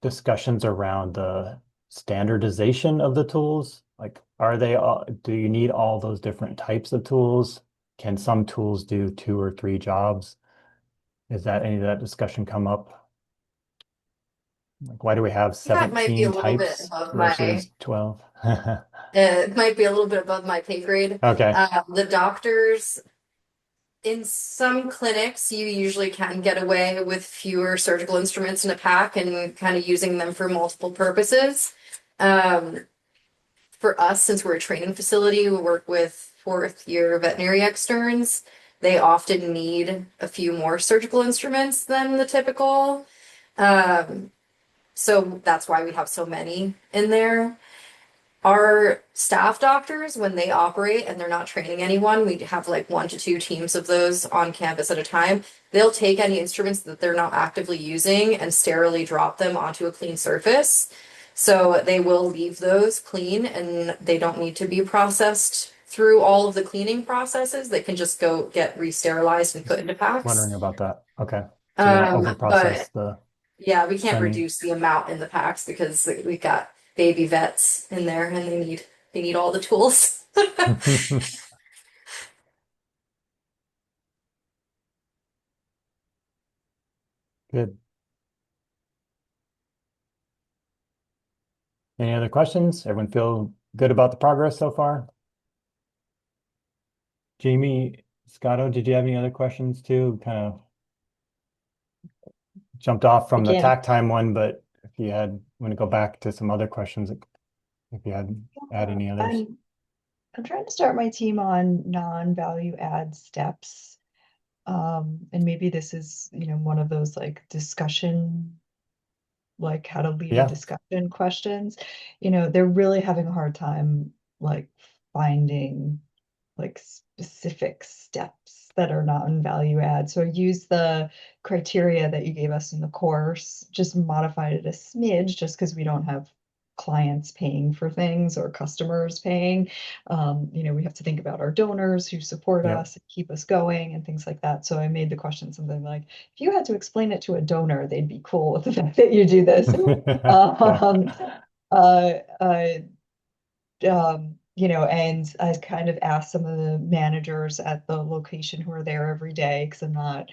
discussions around the standardization of the tools? Like, do you need all those different types of tools? Can some tools do 2 or 3 jobs? Is that any of that discussion come up? Like, why do we have That might be a 17 little bit types above my versus 12? it might be a little bit above my pay grade. Okay. The doctors, in some clinics, you usually can get away with fewer surgical instruments in a pack and kind of using them for multiple purposes. For us, since we're a training facility, we work with 4th-year veterinary externs. They often need a few more surgical instruments than the typical. So that's why we have so many in there. Our staff doctors, when they operate and they're not training anyone, we have like 1 to 2 teams of those on campus at a time. They'll take any instruments that they're not actively using and sterilely drop them onto a clean surface. So they will leave those clean and they don't need to be processed through all of the cleaning processes. They can just go get re-sterilized and put into packs. Wondering about that. Okay. So you don't overprocess the yeah, we can't sending. reduce the amount in the packs because we've got baby vets in there and they need all the tools. Good. Any other questions? Everyone feel good about the progress so far? Jamie, Scotto, did you have any other questions too? Kind of jumped off from the Again, tack time one, but if you want to go back to some other questions, if you had any others. I'm trying to start my team on non-value add steps. And maybe this is, one of those like discussion, like how to lead a Yeah. discussion questions. They're really having a hard time like finding like specific steps that are not in value add. So I use the criteria that you gave us in the course, just modified it a smidge just because we don't have clients paying for things or customers paying. We have to think about our donors who support Yep. us and keep us going and things like that. So I made the question something like, if you had to explain it to a donor, they'd be cool with the fact that you do this. And I kind of asked some of the managers at the location who are there every day, because I'm not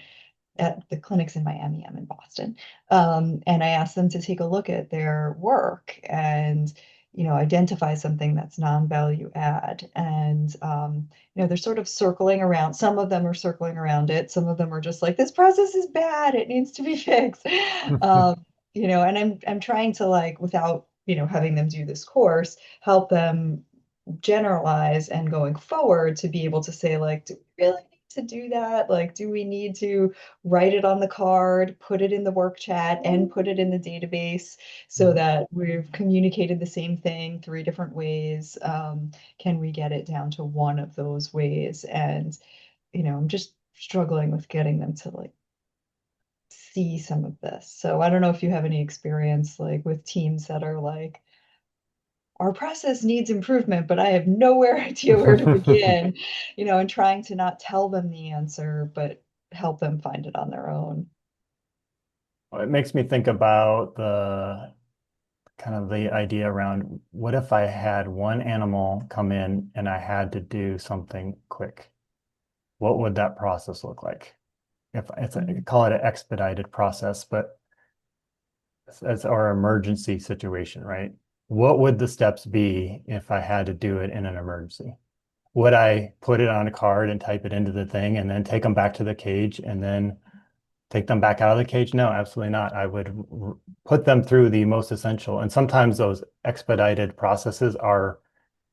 at the clinics in Miami, I'm in Boston. And I asked them to take a look at their work and, identify something that's non-value add. And, they're sort of circling around. Some of them are circling around it. Some of them are just like, this process is bad. It needs to be fixed. And I'm trying to like, without, having them do this course, help them generalize and going forward to be able to say like, do we really need to do that? Like, do we need to write it on the card, put it in the work chat, and put it in the database so that we've communicated the same thing 3 different ways? Can we get it down to one of those ways? And I'm just struggling with getting them to like see some of this. So I don't know if you have any experience like with teams that are like, our process needs improvement, but I have nowhere idea where to begin, and trying to not tell them the answer, but help them find it on their own. Well, it makes me think about the kind of the idea around what if I had one animal come in and I had to do something quick? What would that process look like? If it's call it an expedited process, but it's our emergency situation, right? What would the steps be if I had to do it in an emergency? Would I put it on a card and type it into the thing and then take them back to the cage and then take them back out of the cage? No, absolutely not. I would put them through the most essential. And sometimes those expedited processes are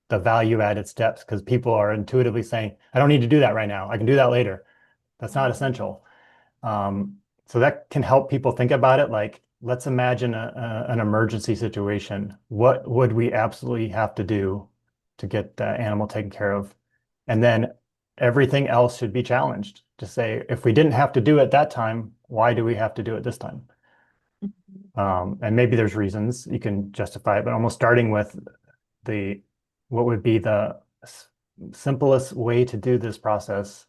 the value added steps because people are intuitively saying, I don't need to do that right now. I can do that later. That's not essential. So that can help people think about it. Like, let's imagine an emergency situation. What would we absolutely have to do to get the animal taken care of? And then everything else should be challenged to say, if we didn't have to do it that time, why do we have to do it this time? And maybe there's reasons you can justify it, but almost starting with what would be the simplest way to do this process,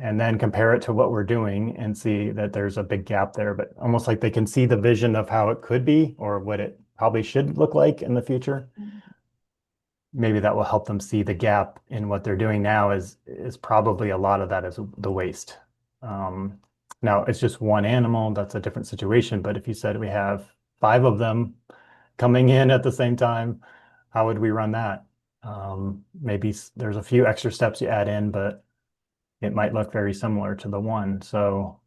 and then compare it to what we're doing and see that there's a big gap there, but almost like they can see the vision of how it could be or what it probably should look like in the future. Maybe that will help them see the gap in what they're doing now is probably a lot of that is the waste. Now it's just one animal, that's a different situation. But if you said we have 5 of them coming in at the same time, how would we run that? Maybe there's a few extra steps you add in, but it might look very similar to the one. So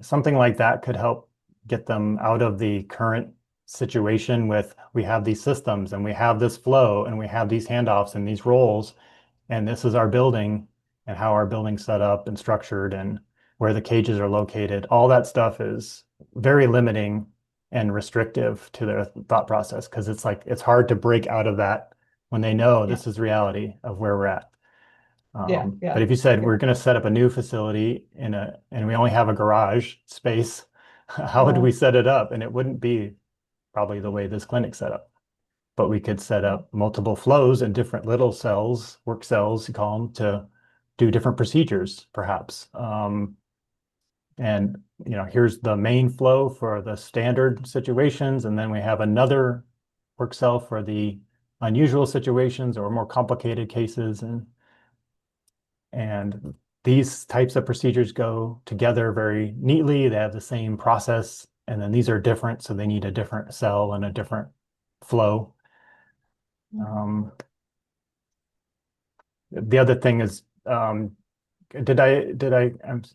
something like that could help get them out of the current situation with, we have these systems and we have this flow and we have these handoffs and these roles, and this is our building and how our building's set up and structured and where the cages are located. All that stuff is very limiting and restrictive to their thought process, because it's like, it's hard to break out of that when they know this is reality of where we're at. But if you said we're going to set up a new facility and we only have a garage space, how would we set it up? And it wouldn't be probably the way this clinic set up, but we could set up multiple flows and different little cells, work cells, you call them, to do different procedures, perhaps. And here's the main flow for the standard situations, and then we have another work cell for the unusual situations or more complicated cases. And these types of procedures go together very neatly. They have the same process, and then these are different, so they need a different cell and a different flow. The other thing is, I'm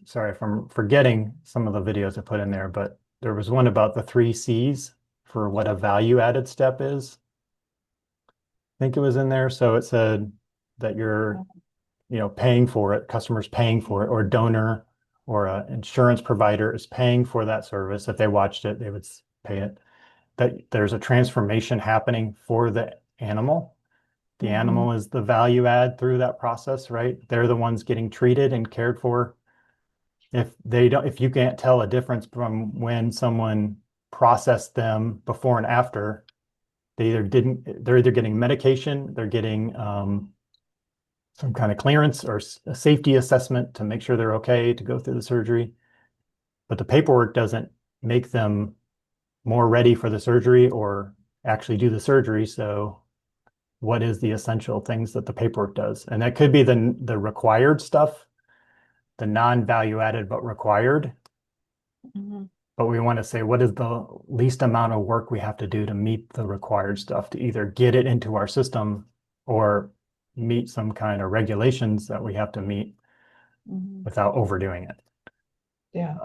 sorry if I'm forgetting some of the videos I put in there, but there was one about the 3 C's for what a value added step is. I think it was in there. So it said that you're, paying for it, customers paying for it, or donor or an insurance provider is paying for that service. If they watched it, they would pay it. That there's a transformation happening for the animal. The animal is the value add through that process, right? They're the ones getting treated and cared for. If you can't tell a difference from when someone processed them before and after, they're either getting medication, they're getting some kind of clearance or a safety assessment to make sure they're okay to go through the surgery. But the paperwork doesn't make them more ready for the surgery or actually do the surgery. So what is the essential things that the paperwork does? And that could be the required stuff, the non-value added but required. But we want to say, what is the least amount of work we have to do to meet the required stuff to either get it into our system or meet some kind of regulations that we have to meet without overdoing it. Yeah.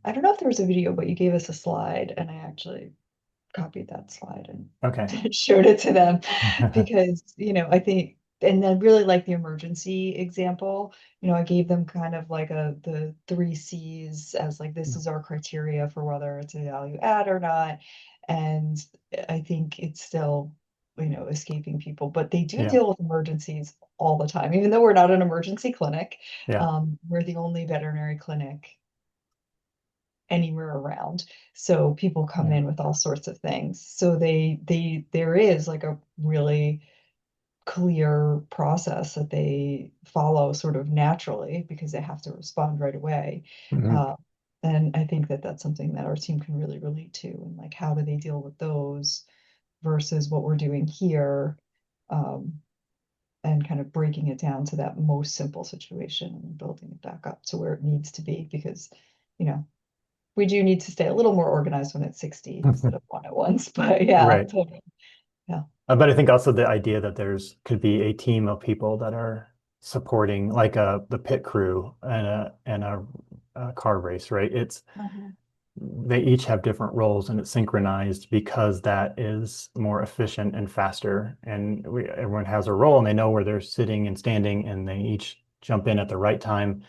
I don't know if there was a video, but you gave us a slide, and I actually copied that slide and showed it to them because, I think, and then really like the emergency example, I gave them kind of like the 3 C's as like, this is our criteria for whether it's a value add or not. And I think it's still, escaping people, but they do deal with emergencies all the time, even though we're not an emergency clinic. We're the only veterinary clinic anywhere around. So people come in with all sorts of things. So there is like a really clear process that they follow sort of naturally because they have to respond right away. And I think that that's something that our team can really relate to. And like, how do they deal with those versus what we're doing here? And kind of breaking it down to that most simple situation and building it back up to where it needs to be because, we do need to stay a little more organized when it's 60 instead of 1 at once. But Right. Totally. But I think also the idea that could be a team of people that are supporting like the pit crew and a car race, right? They each have different roles and it's synchronized because that is more efficient and faster. And everyone has a role and they know where they're sitting and standing and they each jump in at the right time.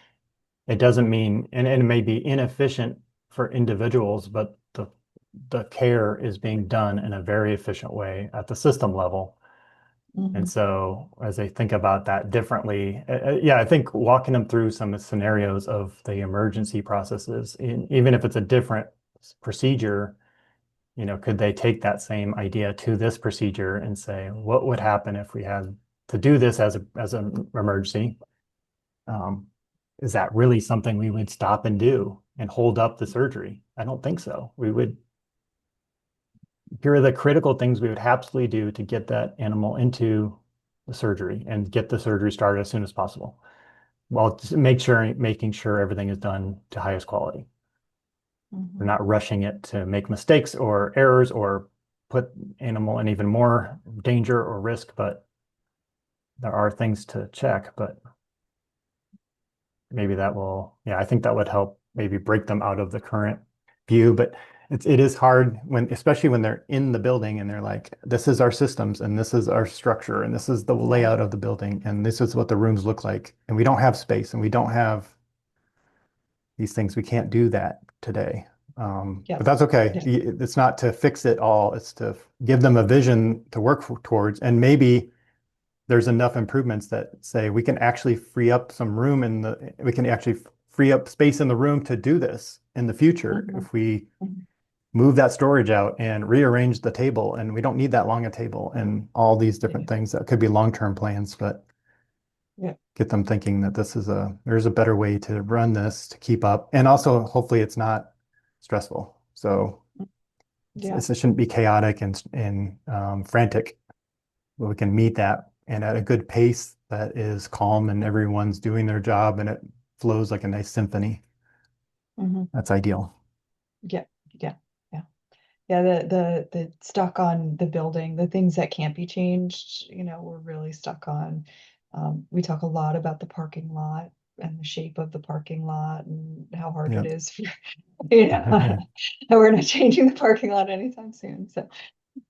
It doesn't mean, and it may be inefficient for individuals, but the care is being done in a very efficient way at the system level. And so as I think about that differently, I think walking them through some scenarios of the emergency processes, even if it's a different procedure, could they take that same idea to this procedure and say, what would happen if we had to do this as an emergency? Is that really something we would stop and do and hold up the surgery? I don't think so. Here are the critical things we would absolutely do to get that animal into the surgery and get the surgery started as soon as possible, while just making sure everything is done to highest quality. We're not rushing it to make mistakes or errors or put animal in even more danger or risk, but there are things to check, but maybe I think that would help maybe break them out of the current view. But it is hard especially when they're in the building and they're like, this is our systems and this is our structure and this is the layout of the building and this is what the rooms look like. And we don't have space and we don't have these things. We can't do that today. But that's okay. It's not to fix it all. It's to give them a vision to work towards. And maybe there's enough improvements that say we can actually free up some room we can actually free up space in the room to do this in the future if we move that storage out and rearrange the table, and we don't need that long a table and all these different things that could be long-term plans, but get them thinking that there's a better way to run this to keep up. And also hopefully it's not stressful. So it shouldn't be chaotic and frantic we can meet that and at a good pace that is calm and everyone's doing their job and it flows like a nice symphony. Mhm. That's ideal. Yeah, yeah, yeah. Yeah, the stuck on the building, the things that can't be changed, we're really stuck on. We talk a lot about the parking lot and the shape of the parking lot and how hard it Yep. is for, and we're not changing the parking lot anytime soon. So,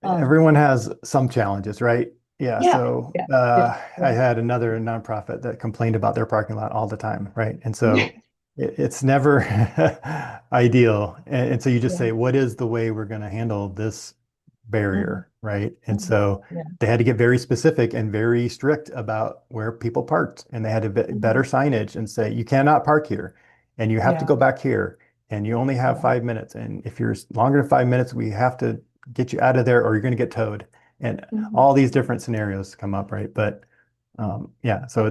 Everyone has some challenges, right? Yeah. yeah, So yeah, yeah, I yeah. had another nonprofit that complained about their parking lot all the time, right? And so it's never ideal. And so you just Yeah. say, what is the way we're going to handle this Mhm, barrier, right? And mhm. so Yeah. they had to get very specific and very strict about where people parked, and they had to better Mhm. signage and say, you cannot park here, and you have to Yeah, go back here, and you only have yeah. 5 minutes. And if you're longer than 5 minutes, we have to get you out of there or you're going to get towed. And Mhm. all these different scenarios come up, right? But yeah, so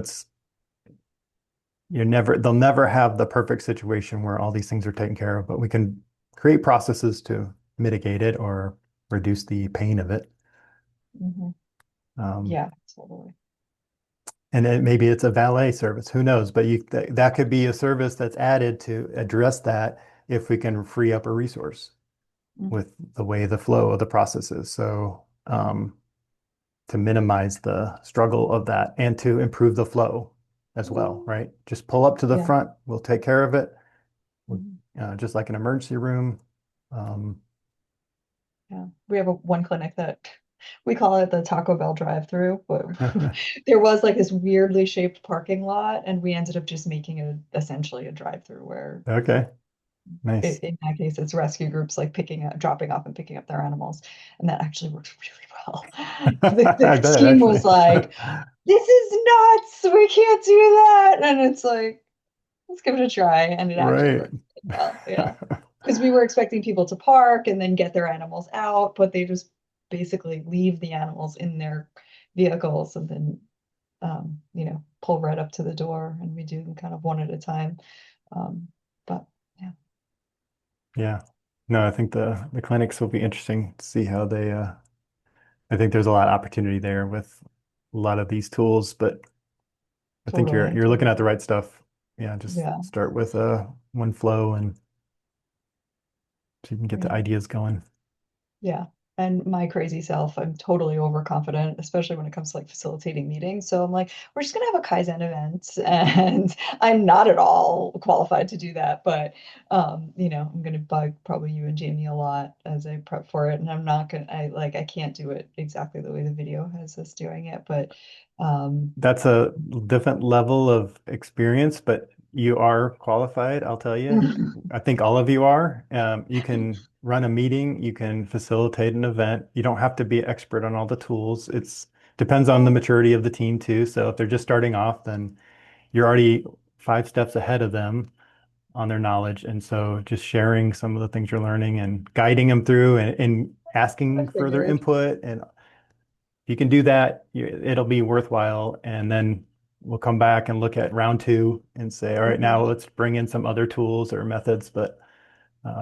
they'll never have the perfect situation where all these things are taken care of, but we can create processes to mitigate it or reduce the pain of it. Mhm. Um, Yeah, totally. and then maybe it's a valet service, who knows? But that could be a service that's added to address that if we can free up a resource Mhm. with the way the flow of the process is. So to minimize the struggle of that and to improve the flow as well, right? Just pull up to the Yeah. front, we'll take care of it, Mhm. just like an emergency room. Um, Yeah. We have one clinic that we call it the Taco Bell drive-through, but there was like this weirdly shaped parking lot, and we ended up just making it essentially a drive-through where okay, nice. in that case it's rescue groups like dropping off and picking up their animals, and that actually worked really well. The I bet team was actually. like, "This is nuts! We can't do that!" And it's like, let's give it a try, and it actually Right. worked well. Yeah. Because we were expecting people to park and then get their animals out, but they just basically leave the animals in their vehicles and then, pull right up to the door, and we do them kind of one at a time. But yeah. Yeah. No, I think the clinics will be interesting to see how they I think there's a lot of opportunity there with a lot of these tools, but I think you're Totally. you're looking at the right stuff. Yeah, just Yeah. start with one flow and so you can get the Yeah. ideas going. Yeah. And my crazy self, I'm totally overconfident, especially when it comes to like facilitating meetings. So I'm like, we're just gonna have a Kaizen event, and I'm not at all qualified to do that. But I'm gonna bug probably you and Jamie a lot as I prep for it. And I'm not gonna I can't do it exactly the way the video has us doing it, but That's a different level of experience, but you are qualified, I'll tell you. I think all of you are. You can run a meeting, you can facilitate an event. You don't have to be an expert on all the tools. It's depends on the maturity of the team too. So if they're just starting off, then you're already 5 steps ahead of them on their knowledge. And so just sharing some of the things you're learning and guiding them through and I asking for their figured. input and you can do that, it'll be worthwhile. And then we'll come back and look at round two and say, all right, now Mhm. let's bring in some other tools or methods. But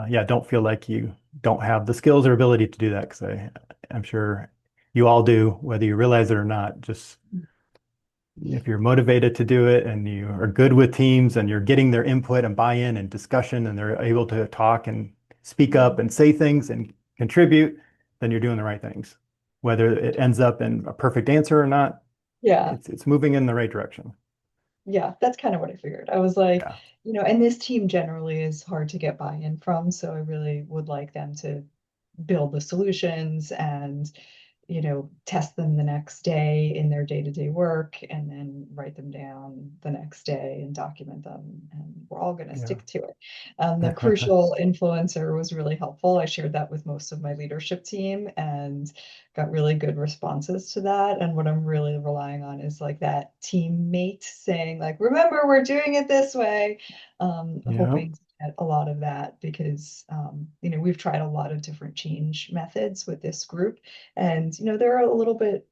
yeah, don't feel like you don't have the skills or ability to do that because I'm sure you all do, whether you realize it or not. Just if you're motivated to do it and you are good with teams and you're getting their input and buy-in and discussion and they're able to talk and speak up and say things and contribute, then you're doing the right things. Whether it ends up in a perfect answer or not, Yeah. it's moving in the right direction. Yeah, that's kind of what I figured. I was like, Yeah. and this team generally is hard to get buy-in from, so I really would like them to build the solutions and test them the next day in their day-to-day work and then write them down the next day and document them. And we're all going to Yeah. stick to it. The crucial influencer was really helpful. I shared that with most of my leadership team and got really good responses to that. And what I'm really relying on is like that teammate saying like, remember, we're doing it this way. Yeah. Hoping to get a lot of that because, we've tried a lot of different change methods with this group and, they're a little bit,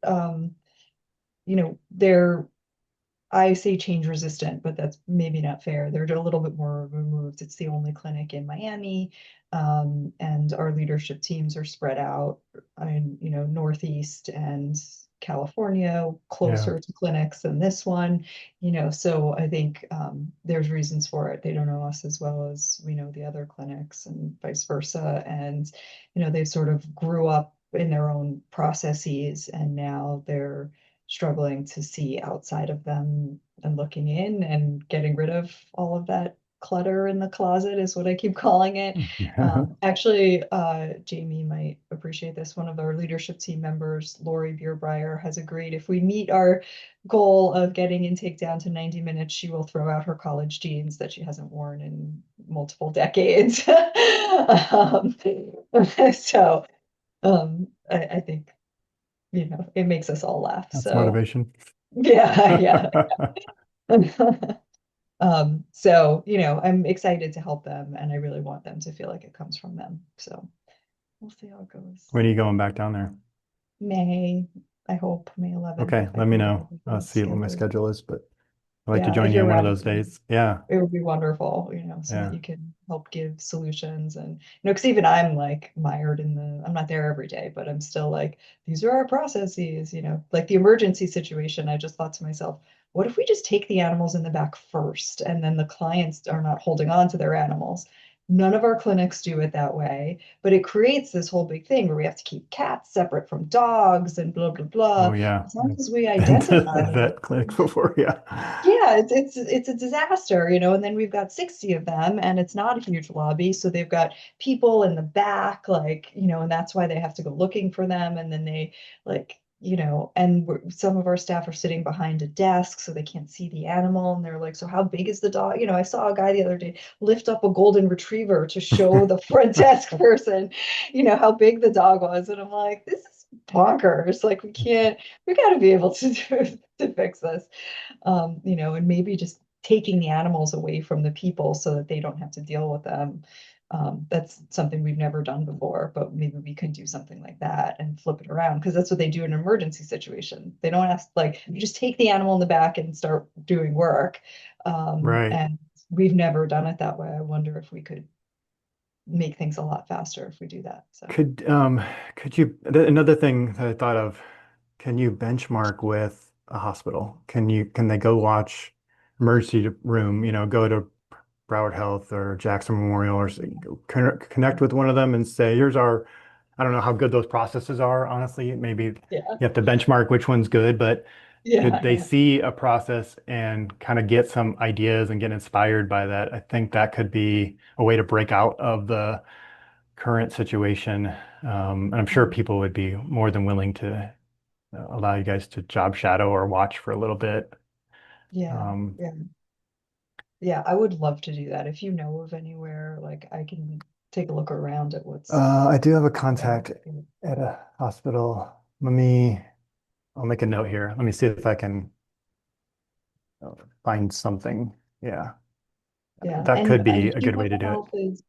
they're, I say change resistant, but that's maybe not fair. They're a little bit more removed. It's the only clinic in Miami, and our leadership teams are spread out in, Northeast and California, closer to clinics than this one, so I think there's reasons for it. They don't know us as well as we know the other clinics and vice versa. And, they sort of grew up in their own processes and now they're struggling to see outside of them and looking in and getting rid of all of that clutter in the closet is what I keep calling it. Actually, Jamie might appreciate this. One of our leadership team members, Lori Beerbreyer, has agreed if we meet our goal of getting intake down to 90 minutes, she will throw out her college jeans that she hasn't worn in multiple decades. So I think, it makes us all laugh. That's So motivation. yeah. So, I'm excited to help them and I really want them to feel like it comes from them. So we'll see how it goes. When are you going back down there? May, I hope, May 11th. Okay, if I let me can get know. I'll everything see what my scheduled. schedule is, but I'd like to Yeah, join if you you're on one of around, those days. Yeah. it would be wonderful, so Yeah. that you can help give solutions and, because even I'm like mired I'm not there every day, but I'm still like, these are our processes, like the emergency situation. I just thought to myself, what if we just take the animals in the back first and then the clients are not holding on to their animals? None of our clinics do it that way, but it creates this whole big thing where we have to keep cats separate from dogs and blah, blah, blah. Oh, yeah. As long as we Been to identify the them. vet clinic before, yeah. Yeah, it's a disaster, and then we've got 60 of them and it's not a huge lobby, so they've got people in the back, like, and that's why they have to go looking for them, and then they like, and some of our staff are sitting behind a desk so they can't see the animal, and they're like, so how big is the dog? I saw a guy the other day lift up a golden retriever to show the front desk person, how big the dog was, and I'm like, this is bonkers. Like, we got to be able to fix this. And maybe just taking the animals away from the people so that they don't have to deal with them. That's something we've never done before, but maybe we can do something like that and flip it around, because that's what they do in an emergency situation. They don't ask, like, you just take the animal in the back and start doing work. Right. And we've never done it that way. I wonder if we could make things a lot faster if we do that. So Could you, another thing that I thought of, can you benchmark with a hospital? Can they go watch emergency room, go to Broward Health or Jackson Memorial or connect with one of them and say, here's our, I don't know how good those processes are, honestly. Maybe yeah. you have to benchmark which one's good, but could they see a process and kind of get some ideas and get inspired by that? I think that could be a way to break out of the current situation. And I'm sure people would be more than willing to allow you guys to job shadow or watch for a little bit. Yeah. Yeah, I would love to do that. If you know of anywhere, like, I can take a look around at what's. I do have a contact at a hospital. I'll make a note here. Let me see if I can find something. Yeah. Yeah, That could be and a good way to do it.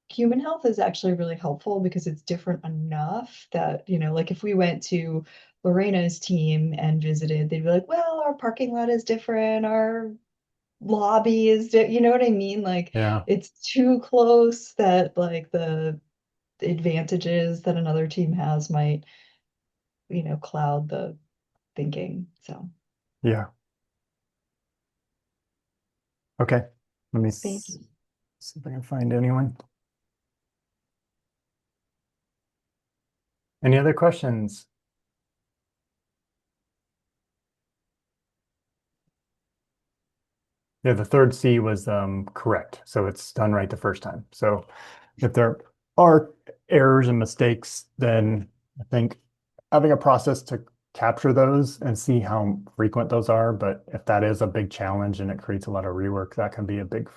Human health is actually really helpful because it's different enough that, like if we went to Lorena's team and visited, they'd be like, well, our parking lot is different, our lobby is, you know what I mean? Like, Yeah. it's too close that like the advantages that another team has might, cloud the thinking. So Yeah. Okay. Let me thank you. see if I can find anyone. Any other questions? Yeah, the third C was correct. So it's done right the first time. So if there are errors and mistakes, then I think having a process to capture those and see how frequent those are. But if that is a big challenge and it creates a lot of rework, that can be a big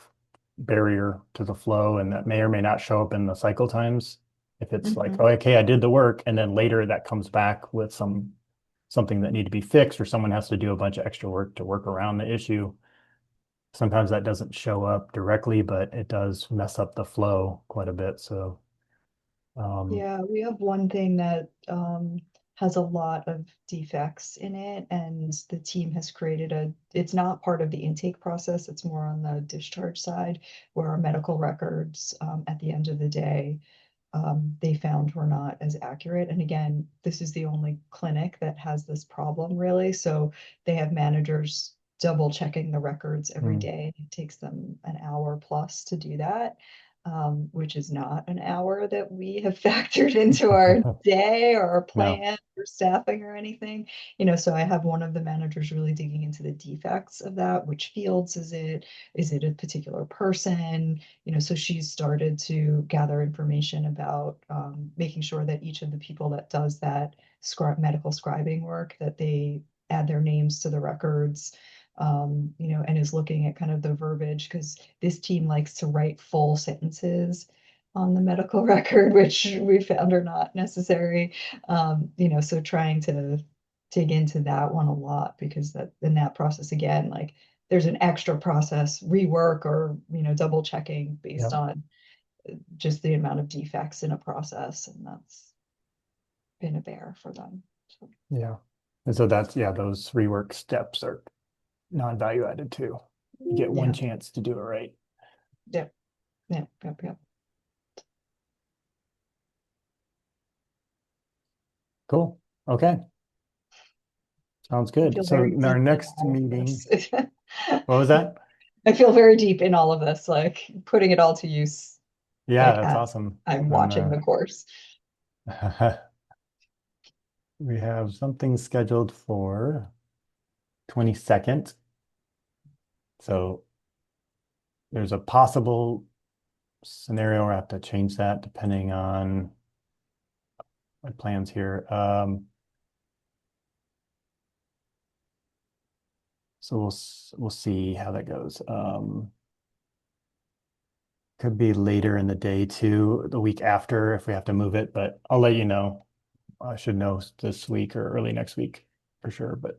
barrier to the flow, and that may or may not show up in the cycle times. If it's like, oh, okay, I did the work, and then later that comes back with something that need to be fixed, or someone has to do a bunch of extra work to work around the issue. Sometimes that doesn't show up directly, but it does mess up the flow quite a bit. So yeah, we have one thing that has a lot of defects in it, and the team has created it's not part of the intake process, it's more on the discharge side, where our medical records at the end of the day they found were not as accurate. And again, this is the only clinic that has this problem really. So they have managers double checking the records every Mm. day. It takes them an hour plus to do that, which is not an hour that we have factored into our day or our plan or staffing or anything. So I have one of the managers really digging into the defects of that. Which fields is it? Is it a particular person? So she's started to gather information about making sure that each of the people that does that medical scribing work, that they add their names to the records, and is looking at kind of the verbiage, because this team likes to write full sentences on the medical record, which we found are not necessary. So trying to dig into that one a lot, because that in that process, again, like there's an extra process, rework or, double checking based Yeah. on just the amount of defects in a process. And that's been a bear for them. So, Yeah. And so that's, those rework steps are non-value added too. You get one Yeah. chance to do it right. Yep. Cool. Okay. Sounds I good. feel So very deep our in next all of meeting, this. what was that? I feel very deep in all of this, like putting it all to use, Yeah, like that's as awesome. I'm watching the course. We have something scheduled for 22nd. So there's a possible scenario where I have to change that depending on my plans here. So we'll see how that goes. Could be later in the day too, the week after if we have to move it, but I'll let you know. I should know this week or early next week for sure. But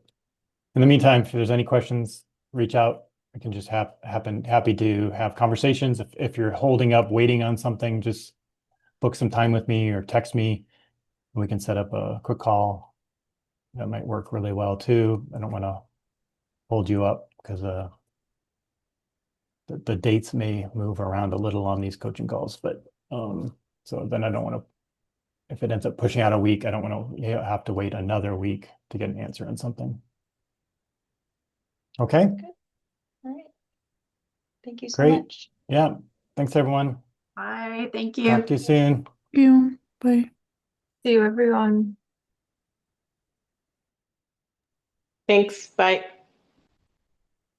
in the meantime, if there's any questions, reach out. I can just happy to have conversations. If you're holding up, waiting on something, just book some time with me or text me. We can set up a quick call. That might work really well too. I don't want to hold you up because the dates may move around a little on these coaching calls, but so then I don't want to, if it ends up pushing out a week, I don't want to have to wait another week to get an answer on something. Okay. Good. All right. Thank you so Great. much. Yeah. Thanks everyone. Bye. Thank Talk you. to you soon. You. Bye. See you, everyone. Thanks. Bye.